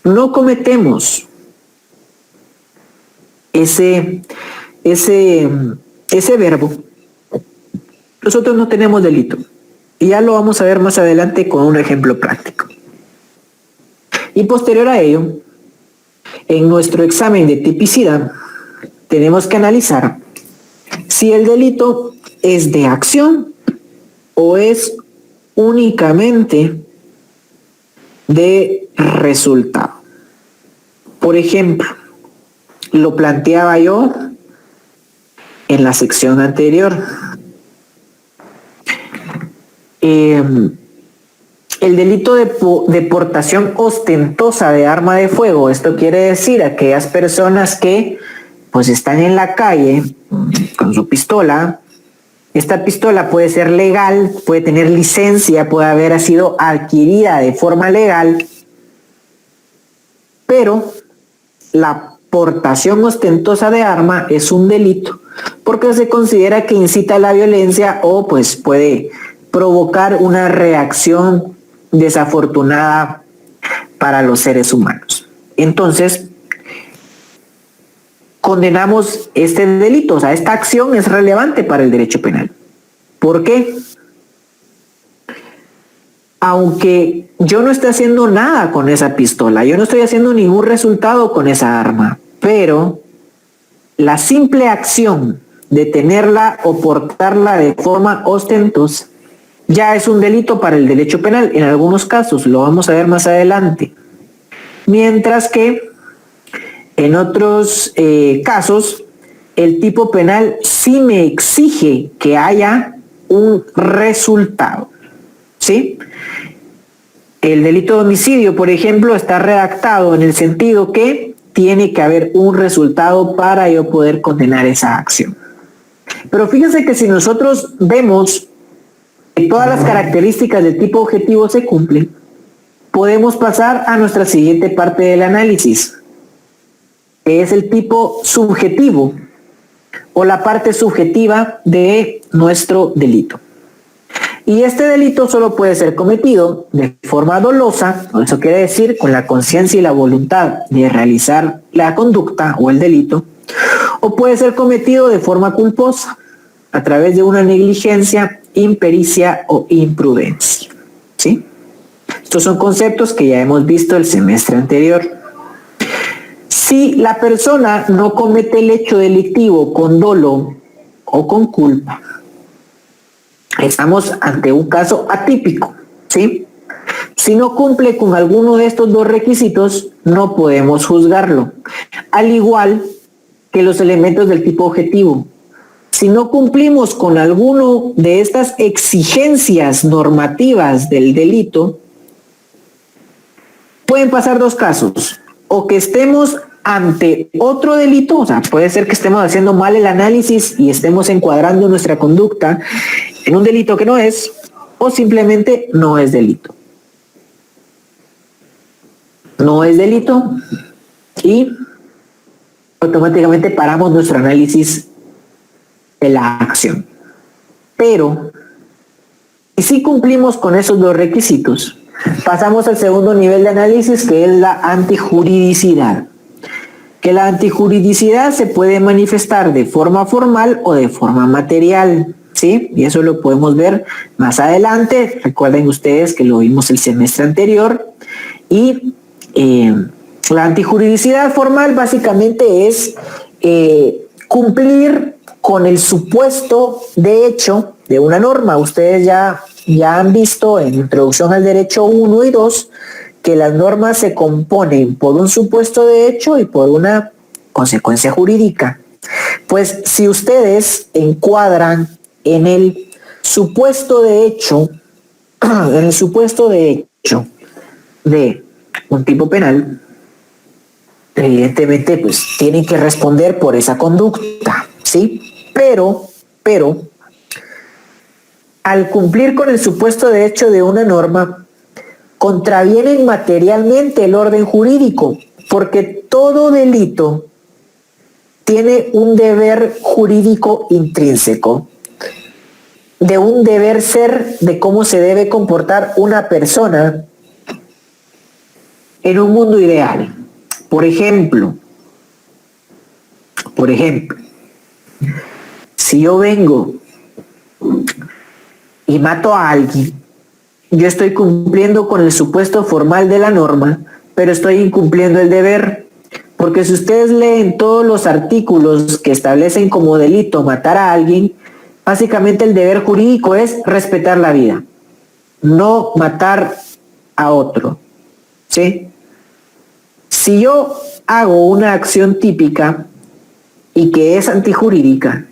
no cometemos ese verbo, nosotros no tenemos delito. Y ya lo vamos a ver más adelante con un ejemplo práctico. Y posterior a ello, en nuestro examen de tipicidad, tenemos que analizar si el delito es de acción o es únicamente de resultado. Por ejemplo, lo planteaba yo en la sección anterior. El delito de portación ostentosa de arma de fuego, esto quiere decir aquellas personas que pues están en la calle con su pistola. Esta pistola puede ser legal, puede tener licencia, puede haber sido adquirida de forma legal, pero la portación ostentosa de arma es un delito porque se considera que incita a la violencia o pues puede provocar una reacción desafortunada para los seres humanos. Entonces, condenamos este delito, o sea, esta acción es relevante para el derecho penal. ¿Por qué? Aunque yo no esté haciendo nada con esa pistola, yo no estoy haciendo ningún resultado con esa arma, pero la simple acción de tenerla o portarla de forma ostentosa ya es un delito para el derecho penal, en algunos casos, lo vamos a ver más adelante. Mientras que en otros casos, el tipo penal sí me exige que haya un resultado, ¿sí? El delito de homicidio, por ejemplo, está redactado en el sentido que tiene que haber un resultado para yo poder condenar esa acción. Pero fíjense que si nosotros vemos que todas las características del tipo objetivo se cumplen, podemos pasar a nuestra siguiente parte del análisis, que es el tipo subjetivo o la parte subjetiva de nuestro delito. Y este delito solo puede ser cometido de forma dolosa, eso quiere decir con la conciencia y la voluntad de realizar la conducta o el delito, o puede ser cometido de forma culposa, a través de una negligencia, impericia o imprudencia, ¿sí? Estos son conceptos que ya hemos visto el semestre anterior. Si la persona no comete el hecho delictivo con dolo o con culpa, estamos ante un caso atípico, ¿sí? Si no cumple con alguno de estos dos requisitos, no podemos juzgarlo. Al igual que los elementos del tipo objetivo. Si no cumplimos con alguno de estas exigencias normativas del delito, pueden pasar dos casos. O que estemos ante otro delito, o sea, puede ser que estemos haciendo mal el análisis y estemos encuadrando nuestra conducta en un delito que no es, o simplemente no es delito. No es delito y automáticamente paramos nuestro análisis de la acción. Pero si cumplimos con esos dos requisitos, pasamos al segundo nivel de análisis, que es la antijuridicidad. Que la antijuridicidad se puede manifestar de forma formal o de forma material, ¿sí? Y eso lo podemos ver más adelante. Recuerden ustedes que lo vimos el semestre anterior. Y la antijuridicidad formal básicamente es cumplir con el supuesto de hecho de una norma. Ustedes ya han visto en Introducción al Derecho 1 y 2 que las normas se componen por un supuesto de hecho y por una consecuencia jurídica. Pues si ustedes encuadran en el supuesto de hecho, de un tipo penal, evidentemente pues tienen que responder por esa conducta, ¿sí? Pero al cumplir con el supuesto de hecho de una norma, contravienen materialmente el orden jurídico, porque todo delito tiene un deber jurídico intrínseco, de un deber ser de cómo se debe comportar una persona en un mundo ideal. Por ejemplo, si yo vengo y mato a alguien, yo estoy cumpliendo con el supuesto formal de la norma, pero estoy incumpliendo el deber. Porque si ustedes leen todos los artículos que establecen como delito matar a alguien, básicamente el deber jurídico es respetar la vida, no matar a otro, ¿sí? Si yo hago una acción típica y que es antijurídica,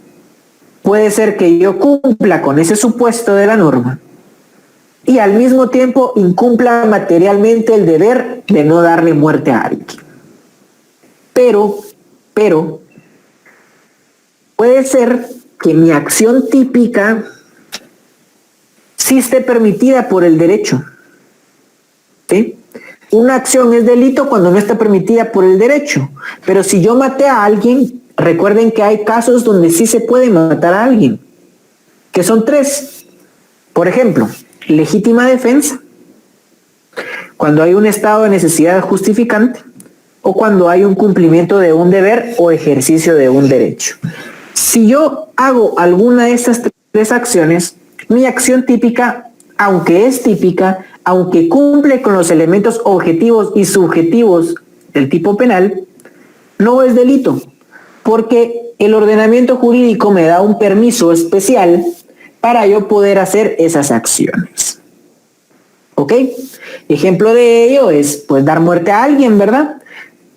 puede ser que yo cumpla con ese supuesto de la norma y al mismo tiempo incumpla materialmente el deber de no darle muerte a alguien. Pero, puede ser que mi acción típica sí esté permitida por el derecho, ¿sí? Una acción es delito cuando no está permitida por el derecho, pero si yo maté a alguien, recuerden que hay casos donde sí se puede matar a alguien, que son 3. Por ejemplo, legítima defensa, cuando hay un estado de necesidad justificante, o cuando hay un cumplimiento de un deber o ejercicio de un derecho. Si yo hago alguna de estas 3 acciones, mi acción típica, aunque es típica, aunque cumple con los elementos objetivos y subjetivos del tipo penal, no es delito, porque el ordenamiento jurídico me da un permiso especial para yo poder hacer esas acciones. ¿Ok? Ejemplo de ello es, pues, dar muerte a alguien, ¿verdad?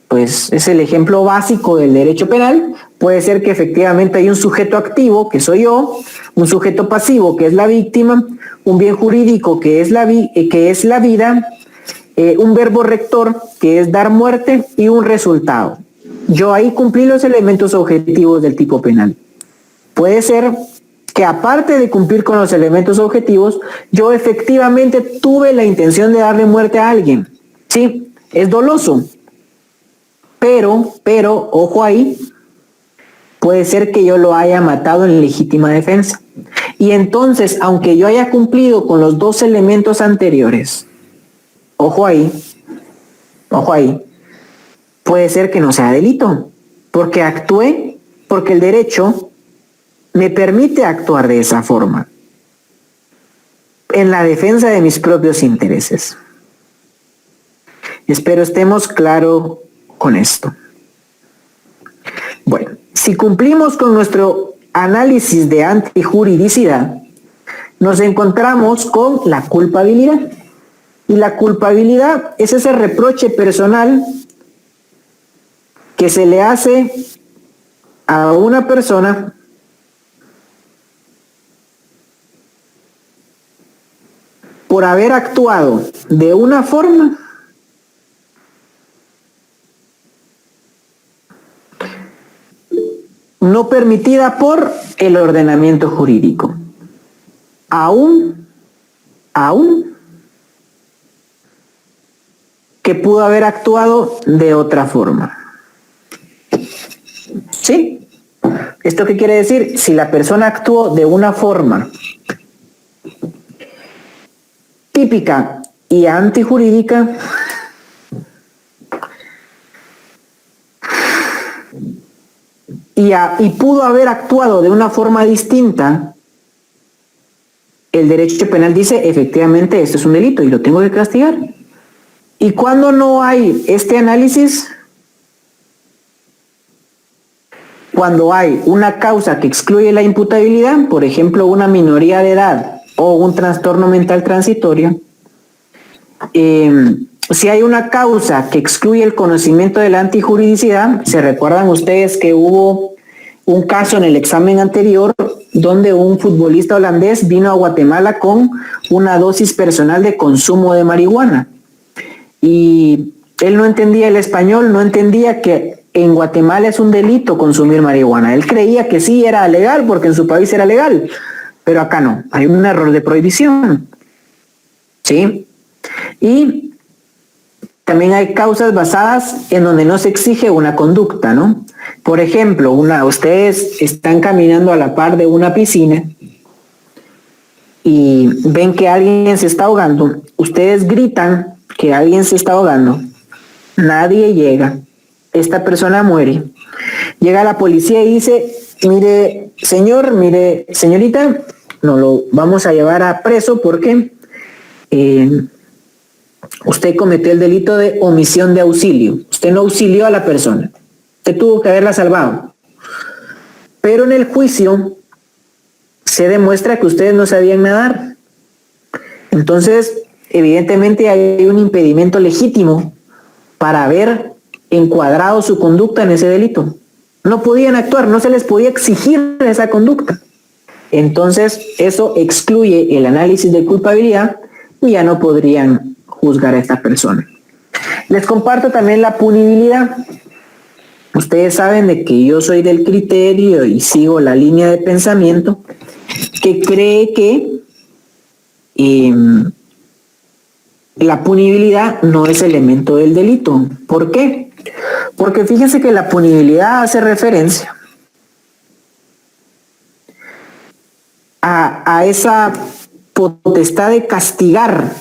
Pues es el ejemplo básico del derecho penal. Puede ser que efectivamente hay un sujeto activo, que soy yo, un sujeto pasivo, que es la víctima, un bien jurídico, que es la vida, un verbo rector, que es dar muerte, y un resultado. Yo ahí cumplí los elementos objetivos del tipo penal. Puede ser que aparte de cumplir con los elementos objetivos, yo efectivamente tuve la intención de darle muerte a alguien. Sí, es doloso. Pero, ojo ahí, puede ser que yo lo haya matado en legítima defensa. Y entonces, aunque yo haya cumplido con los 2 elementos anteriores, ojo ahí, puede ser que no sea delito, porque actué, porque el derecho me permite actuar de esa forma, en la defensa de mis propios intereses. Espero estemos claros con esto. Bueno, si cumplimos con nuestro análisis de antijuridicidad, nos encontramos con la culpabilidad. Y la culpabilidad es ese reproche personal que se le hace a una persona por haber actuado de una forma no permitida por el ordenamiento jurídico. Aún que pudo haber actuado de otra forma. ¿Sí? ¿Esto qué quiere decir? Si la persona actuó de una forma típica y antijurídica, y pudo haber actuado de una forma distinta, el derecho penal dice, efectivamente, esto es un delito y lo tengo que castigar. Y cuando no hay este análisis, cuando hay una causa que excluye la imputabilidad, por ejemplo, una minoría de edad o un trastorno mental transitorio, si hay una causa que excluye el conocimiento de la antijuridicidad, se recuerdan ustedes que hubo un caso en el examen anterior donde un futbolista holandés vino a Guatemala con una dosis personal de consumo de marihuana. Y él no entendía el español, no entendía que en Guatemala es un delito consumir marihuana. Él creía que sí era legal porque en su país era legal, pero acá no, hay un error de prohibición. ¿Sí? Y también hay causas basadas en donde no se exige una conducta, ¿no? Por ejemplo, ustedes están caminando a la par de una piscina y ven que alguien se está ahogando, ustedes gritan que alguien se está ahogando, nadie llega, esta persona muere, llega la policía y dice, mire señor, mire señorita, no lo vamos a llevar a preso porque usted cometió el delito de omisión de auxilio, usted no auxilió a la persona, usted tuvo que haberla salvado, pero en el juicio se demuestra que ustedes no sabían nadar, entonces evidentemente hay un impedimento legítimo para haber encuadrado su conducta en ese delito. No podían actuar, no se les podía exigir esa conducta. Entonces, eso excluye el análisis de culpabilidad y ya no podrían juzgar a esta persona. Les comparto también la punibilidad. Ustedes saben de que yo soy del criterio y sigo la línea de pensamiento que cree que la punibilidad no es elemento del delito. ¿Por qué? Porque fíjense que la punibilidad hace referencia a esa potestad de castigar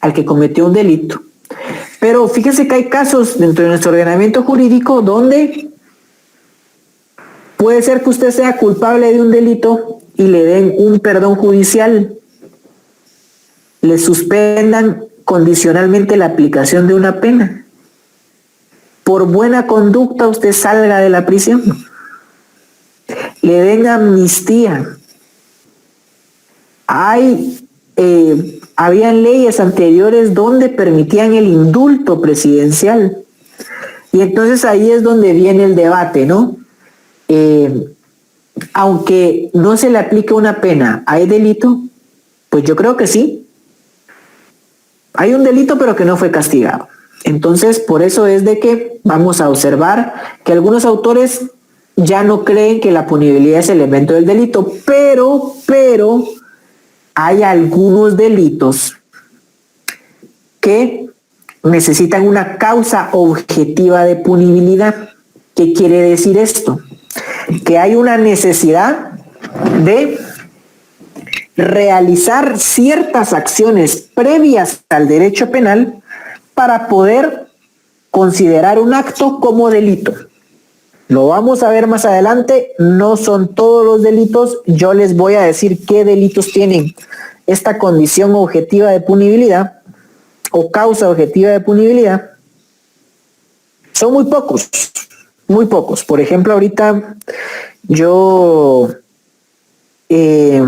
al que cometió un delito. Pero fíjense que hay casos dentro de nuestro ordenamiento jurídico donde puede ser que usted sea culpable de un delito y le den un perdón judicial, le suspendan condicionalmente la aplicación de una pena. Por buena conducta usted salga de la prisión, le den amnistía. Habían leyes anteriores donde permitían el indulto presidencial. Y entonces ahí es donde viene el debate, ¿no? Aunque no se le aplique una pena, ¿hay delito? Pues yo creo que sí. Hay un delito pero que no fue castigado. Entonces, por eso es de que vamos a observar que algunos autores ya no creen que la punibilidad es elemento del delito, pero hay algunos delitos que necesitan una causa objetiva de punibilidad. ¿Qué quiere decir esto? Que hay una necesidad de realizar ciertas acciones previas al derecho penal para poder considerar un acto como delito. Lo vamos a ver más adelante, no son todos los delitos, yo les voy a decir qué delitos tienen esta condición objetiva de punibilidad o causa objetiva de punibilidad son muy pocos, muy pocos. Por ejemplo, ahorita yo se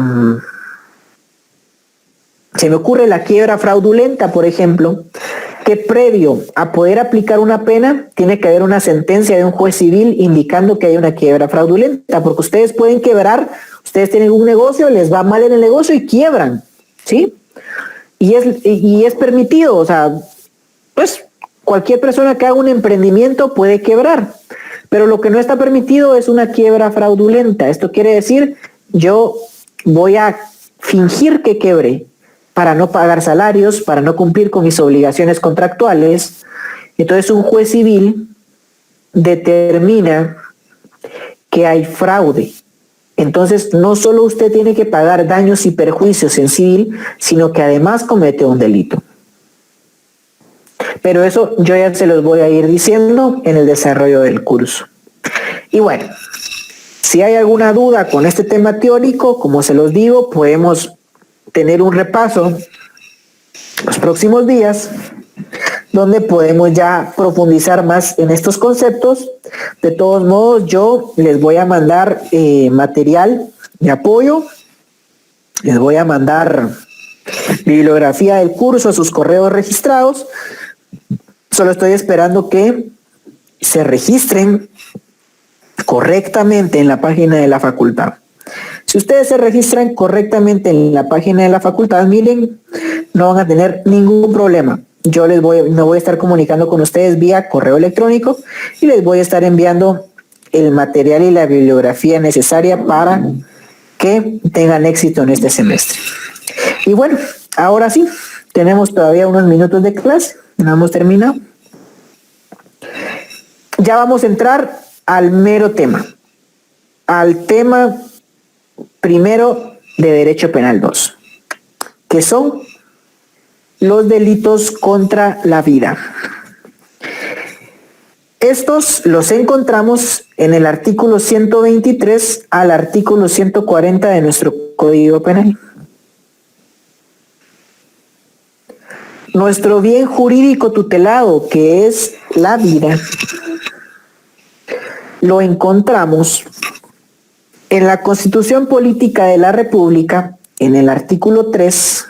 me ocurre la quiebra fraudulenta, por ejemplo, que previo a poder aplicar una pena tiene que haber una sentencia de un juez civil indicando que hay una quiebra fraudulenta, porque ustedes pueden quebrar, ustedes tienen un negocio, les va mal en el negocio y quiebran, ¿sí? Y es permitido, o sea, pues cualquier persona que haga un emprendimiento puede quebrar, pero lo que no está permitido es una quiebra fraudulenta. Esto quiere decir, yo voy a fingir que quebré para no pagar salarios, para no cumplir con mis obligaciones contractuales. Entonces un juez civil determina que hay fraude. Entonces no solo usted tiene que pagar daños y perjuicios en civil, sino que además comete un delito. Pero eso yo ya se los voy a ir diciendo en el desarrollo del curso. Y bueno, si hay alguna duda con este tema teórico, como se los digo, podemos tener un repaso los próximos días, donde podemos ya profundizar más en estos conceptos. De todos modos, yo les voy a mandar material de apoyo, les voy a mandar bibliografía del curso a sus correos registrados. Solo estoy esperando que se registren correctamente en la página de la facultad. Si ustedes se registran correctamente en la página de la facultad, miren, no van a tener ningún problema. Yo me voy a estar comunicando con ustedes vía correo electrónico y les voy a estar enviando el material y la bibliografía necesaria para que tengan éxito en este semestre. Y bueno, ahora sí, tenemos todavía unos minutos de clase, no hemos terminado. Ya vamos a entrar al mero tema, al tema primero de Derecho Penal 2, que son los delitos contra la vida. Estos los encontramos en el artículo 123 al artículo 140 de nuestro Código Penal. Nuestro bien jurídico tutelado, que es la vida, lo encontramos en la Constitución Política de la República, en el artículo 3,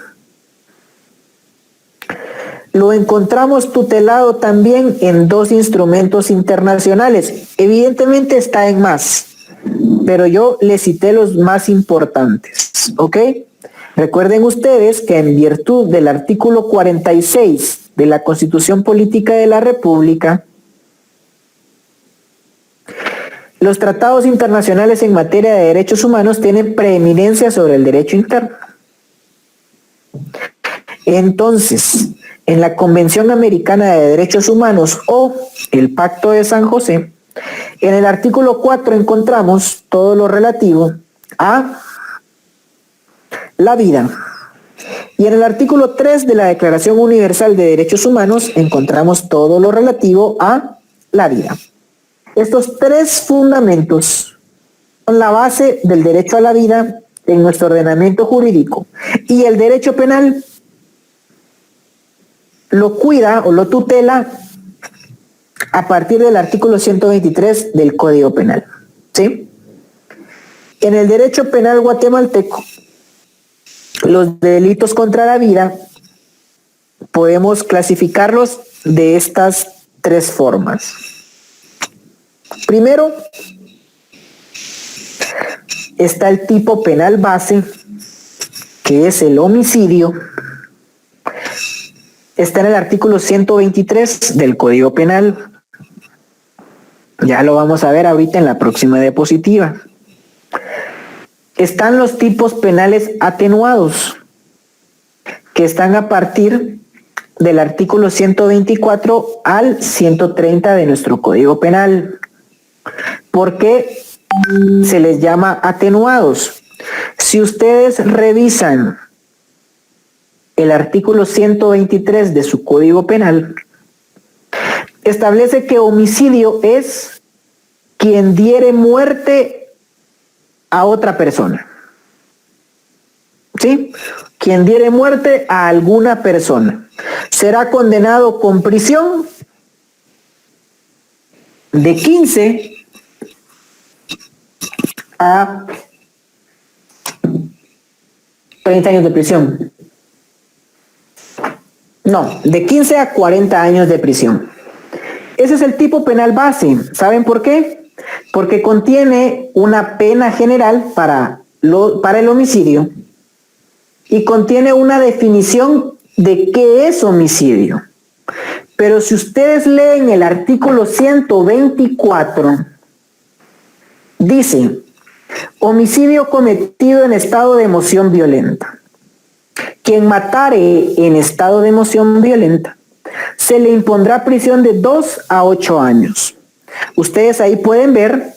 lo encontramos tutelado también en dos instrumentos internacionales. Evidentemente está en más, pero yo les cité los más importantes, ¿ok? Recuerden ustedes que en virtud del artículo 46 de la Constitución Política de la República, los tratados internacionales en materia de derechos humanos tienen preeminencia sobre el derecho interno. Entonces, en la Convención Americana de Derechos Humanos o el Pacto de San José, en el artículo 4 encontramos todo lo relativo a la vida. Y en el artículo 3 de la Declaración Universal de Derechos Humanos encontramos todo lo relativo a la vida. Estos tres fundamentos son la base del derecho a la vida en nuestro ordenamiento jurídico, y el derecho penal lo cuida o lo tutela a partir del artículo 123 del Código Penal, ¿sí? En el derecho penal guatemalteco, los delitos contra la vida podemos clasificarlos de estas tres formas. Primero, está el tipo penal base, que es el homicidio. Está en el artículo 123 del Código Penal. Ya lo vamos a ver ahorita en la próxima diapositiva. Están los tipos penales atenuados, que están a partir del artículo 124 al 130 de nuestro Código Penal. ¿Por qué se les llama atenuados? Si ustedes revisan el artículo 123 de su Código Penal, establece que homicidio es quien diere muerte a otra persona. ¿Sí? Quien diere muerte a alguna persona. será condenado con prisión de 15 a 30 años de prisión. No, de 15 a 40 años de prisión. Ese es el tipo penal base. ¿Saben por qué? Porque contiene una pena general para el homicidio y contiene una definición de qué es homicidio. Pero si ustedes leen el artículo 124, dice: homicidio cometido en estado de emoción violenta. Quien matare en estado de emoción violenta, se le impondrá prisión de 2 a 8 años. Ustedes ahí pueden ver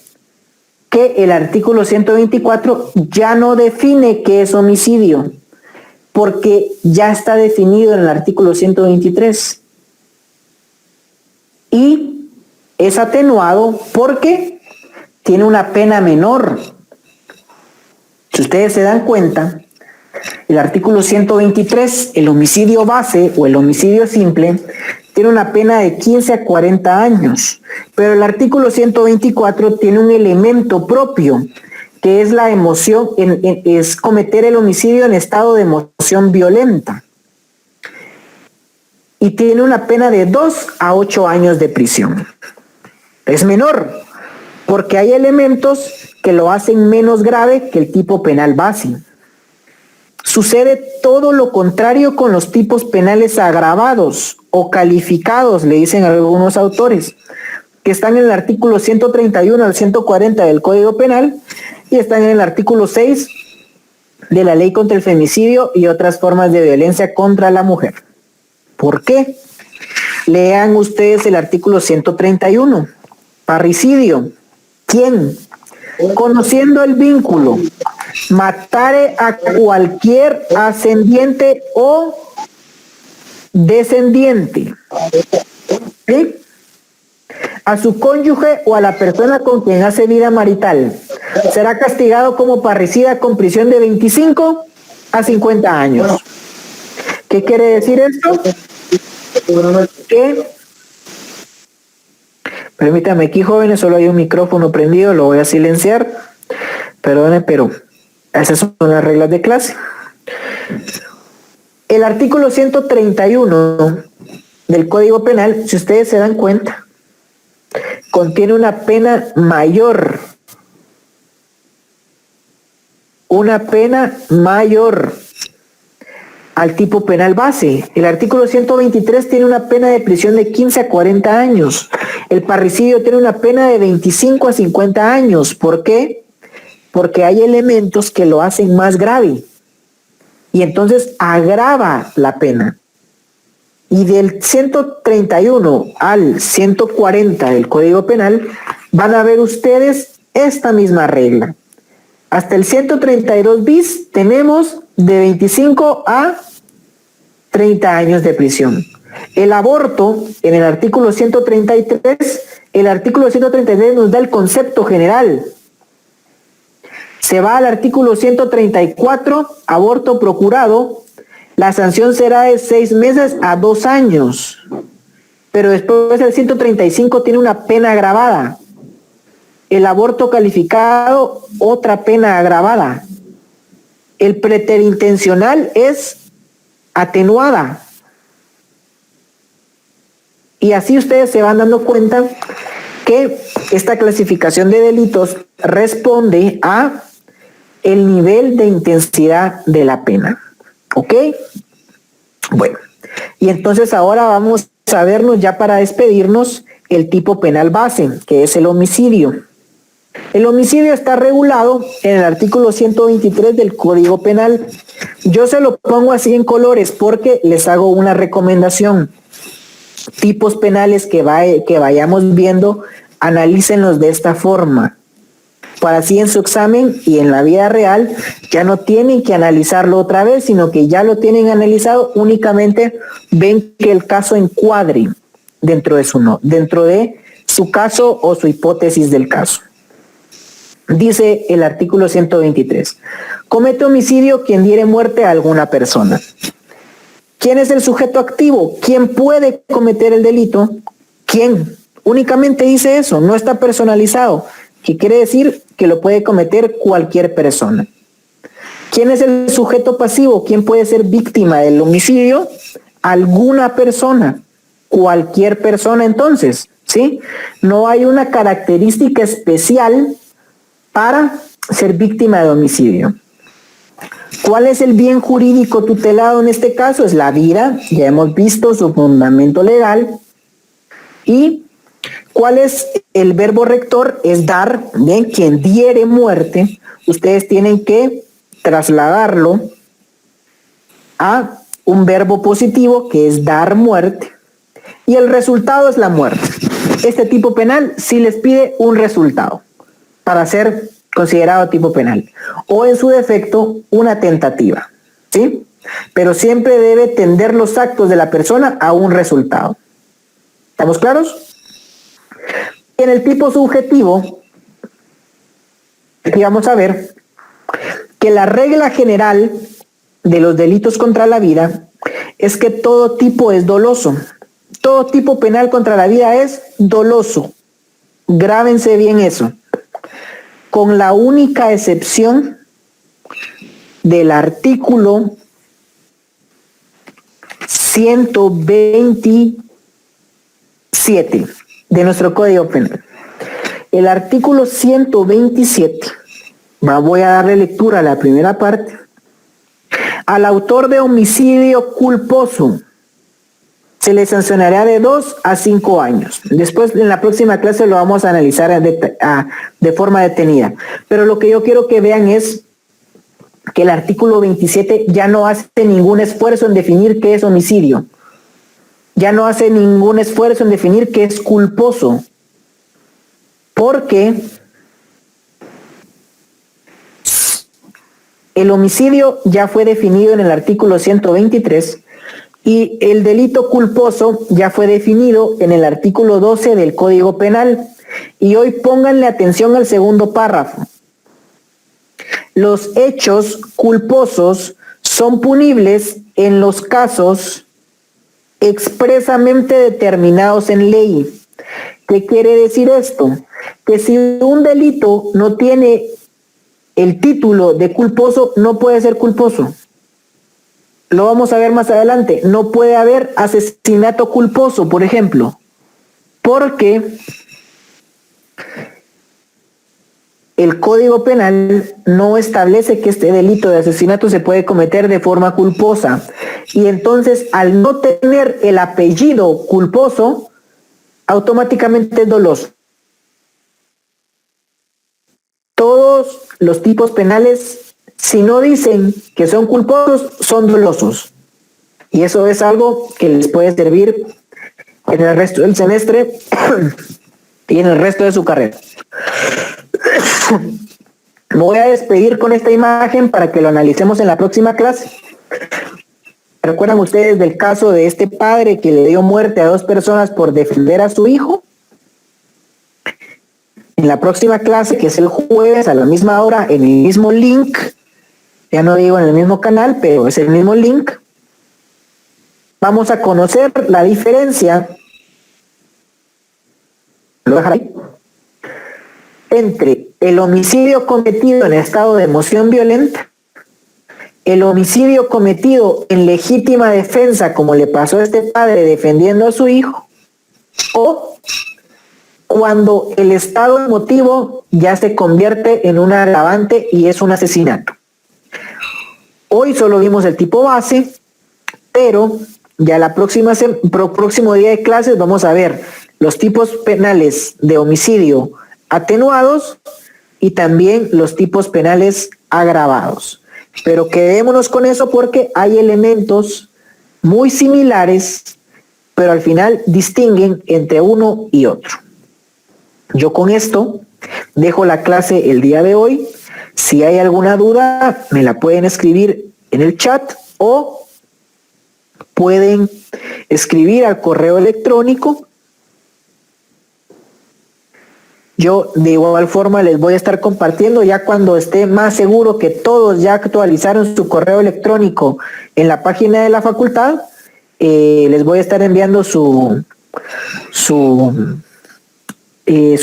que el artículo 124 ya no define qué es homicidio, porque ya está definido en el artículo 123. Y es atenuado porque tiene una pena menor. Si ustedes se dan cuenta, el artículo 123, el homicidio base o el homicidio simple, tiene una pena de 15 a 40 años, pero el artículo 124 tiene un elemento propio, que es la emoción, es cometer el homicidio en estado de emoción violenta. Y tiene una pena de 2 a 8 años de prisión. Es menor, porque hay elementos que lo hacen menos grave que el tipo penal base. Sucede todo lo contrario con los tipos penales agravados o calificados, le dicen algunos autores, que están en el artículo 131 al 140 del Código Penal y están en el artículo 6 de la Ley contra el Femicidio y otras formas de violencia contra la mujer. ¿Por qué? Lean ustedes el artículo 131. Parricidio. ¿Quién? Conociendo el vínculo, matare a cualquier ascendiente o descendiente, ¿sí?, a su cónyuge o a la persona con quien hace vida marital, será castigado como parricida con prisión de 25 a 50 años. ¿Qué quiere decir esto? Que, permítame, aquí jóvenes, solo hay un micrófono prendido, lo voy a silenciar, perdone, pero esas son las reglas de clase. El artículo 131 del Código Penal, si ustedes se dan cuenta, contiene una pena mayor. Una pena mayor al tipo penal base. El artículo 123 tiene una pena de prisión de 15 a 40 años. El parricidio tiene una pena de 25 a 50 años. ¿Por qué? Porque hay elementos que lo hacen más grave. Y entonces agrava la pena. Y del 131 al 140 del Código Penal van a ver ustedes esta misma regla. Hasta el 132 bis tenemos de 25 a 30 años de prisión. El aborto, en el artículo 133, el artículo 133 nos da el concepto general. Se va al artículo 134, aborto procurado. La sanción será de 6 meses a 2 años. Pero después el 135 tiene una pena agravada. El aborto calificado, otra pena agravada. El preterintencional es atenuada. Y así ustedes se van dando cuenta que esta clasificación de delitos responde a el nivel de intensidad de la pena. ¿Ok? Bueno, y entonces ahora vamos a vernos, ya para despedirnos, el tipo penal base, que es el homicidio. El homicidio está regulado en el artículo 123 del Código Penal. Yo se lo pongo así en colores porque les hago una recomendación. Tipos penales que vayamos viendo, analícenlos de esta forma. Para así en su examen y en la vida real ya no tienen que analizarlo otra vez, sino que ya lo tienen analizado, únicamente ven que el caso encuadre dentro de su caso o su hipótesis del caso. Dice el artículo 123, comete homicidio quien diere muerte a alguna persona. ¿Quién es el sujeto activo? ¿Quién puede cometer el delito? ¿Quién? Únicamente dice eso, no está personalizado, que quiere decir que lo puede cometer cualquier persona. ¿Quién es el sujeto pasivo? ¿Quién puede ser víctima del homicidio? Alguna persona, cualquier persona entonces, ¿sí? No hay una característica especial para ser víctima de homicidio. ¿Cuál es el bien jurídico tutelado en este caso? Es la vida, ya hemos visto su fundamento legal. ¿Y cuál es el verbo rector? Es dar, bien, quien diere muerte, ustedes tienen que trasladarlo a un verbo positivo que es dar muerte y el resultado es la muerte. Este tipo penal sí les pide un resultado para ser considerado tipo penal o en su defecto una tentativa, ¿sí? Pero siempre debe tender los actos de la persona a un resultado. ¿Estamos claros? En el tipo subjetivo, aquí vamos a ver que la regla general de los delitos contra la vida es que todo tipo es doloso. Todo tipo penal contra la vida es doloso. Grábense bien eso. Con la única excepción del artículo 127 de nuestro Código Penal. El artículo 127, voy a darle lectura a la primera parte. Al autor de homicidio culposo se le sancionará de 2 a 5 años. Después, en la próxima clase lo vamos a analizar de forma detenida. Pero lo que yo quiero que vean es que el artículo 27 ya no hace ningún esfuerzo en definir qué es homicidio. Ya no hace ningún esfuerzo en definir qué es culposo. Porque el homicidio ya fue definido en el artículo 123 y el delito culposo ya fue definido en el artículo 12 del Código Penal. Y hoy pónganle atención al segundo párrafo. Los hechos culposos son punibles en los casos expresamente determinados en ley. ¿Qué quiere decir esto? Que si un delito no tiene el título de culposo, no puede ser culposo. Lo vamos a ver más adelante. No puede haber asesinato culposo, por ejemplo, porque el Código Penal no establece que este delito de asesinato se puede cometer de forma culposa. Y entonces, al no tener el apellido culposo, automáticamente es doloso. Todos los tipos penales, si no dicen que son culposos, son dolosos. Y eso es algo que les puede servir en el resto del semestre y en el resto de su carrera. Me voy a despedir con esta imagen para que lo analicemos en la próxima clase. ¿Recuerdan ustedes del caso de este padre que le dio muerte a 2 personas por defender a su hijo? En la próxima clase, que es el jueves a la misma hora, en el mismo link, ya no digo en el mismo canal, pero es el mismo link, vamos a conocer la diferencia, lo dejaré ahí, entre el homicidio cometido en estado de emoción violenta, el homicidio cometido en legítima defensa, como le pasó a este padre defendiendo a su hijo, o cuando el estado emotivo ya se convierte en un agravante y es un asesinato. Hoy solo vimos el tipo base, pero ya próximo día de clases vamos a ver los tipos penales de homicidio atenuados y también los tipos penales agravados. Pero quedémonos con eso porque hay elementos muy similares, pero al final distinguen entre uno y otro. Yo con esto dejo la clase el día de hoy. Si hay alguna duda, me la pueden escribir en el chat o pueden escribir al correo electrónico. Yo de igual forma les voy a estar compartiendo ya cuando esté más seguro que todos ya actualizaron su correo electrónico en la página de la facultad. les voy a estar enviando su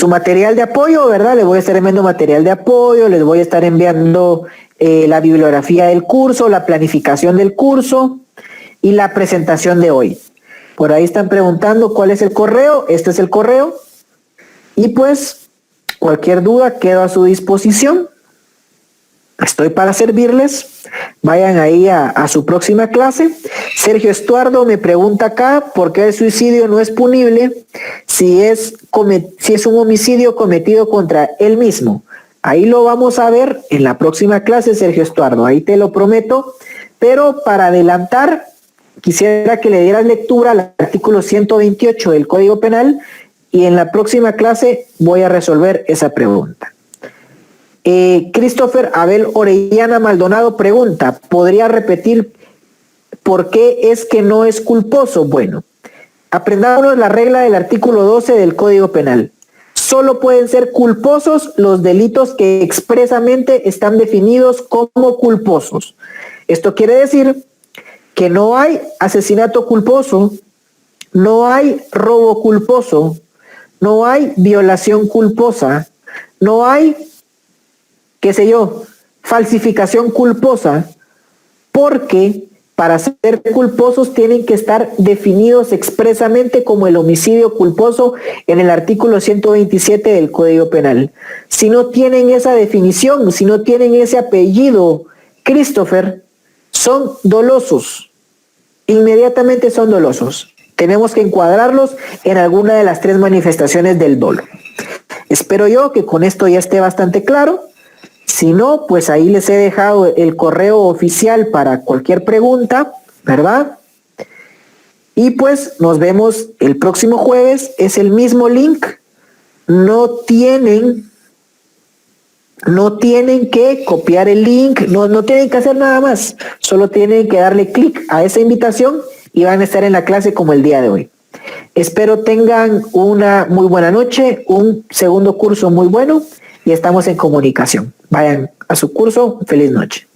material de apoyo, ¿verdad? Les voy a estar enviando material de apoyo, les voy a estar enviando la bibliografía del curso, la planificación del curso y la presentación de hoy. Por ahí están preguntando cuál es el correo. Este es el correo. Y pues cualquier duda quedo a su disposición. Estoy para servirles. Vayan ahí a su próxima clase. Sergio Estuardo me pregunta acá por qué el suicidio no es punible si es un homicidio cometido contra él mismo. Ahí lo vamos a ver en la próxima clase, Sergio Estuardo. Ahí te lo prometo. Pero para adelantar, quisiera que le dieras lectura al artículo 128 del Código Penal y en la próxima clase voy a resolver esa pregunta. Christopher Abel Orellana Maldonado pregunta, ¿podría repetir por qué es que no es culposo? Bueno, aprendámonos la regla del artículo 12 del Código Penal. Solo pueden ser culposos los delitos que expresamente están definidos como culposos. Esto quiere decir que no hay asesinato culposo, no hay robo culposo, no hay violación culposa, no hay, qué sé yo, falsificación culposa, porque para ser culposos tienen que estar definidos expresamente como el homicidio culposo en el artículo 127 del Código Penal. Si no tienen esa definición, si no tienen ese apellido, Christopher, son dolosos. Inmediatamente son dolosos. Tenemos que encuadrarlos en alguna de las tres manifestaciones del dolo. Espero yo que con esto ya esté bastante claro. Si no, pues ahí les he dejado el correo oficial para cualquier pregunta, ¿verdad? Y pues nos vemos el próximo jueves. Es el mismo link. No tienen que copiar el link, no tienen que hacer nada más. Solo tienen que darle clic a esa invitación y van a estar en la clase como el día de hoy. Espero tengan una muy buena noche, un segundo curso muy bueno y estamos en comunicación. Vayan a su curso. Feliz noche.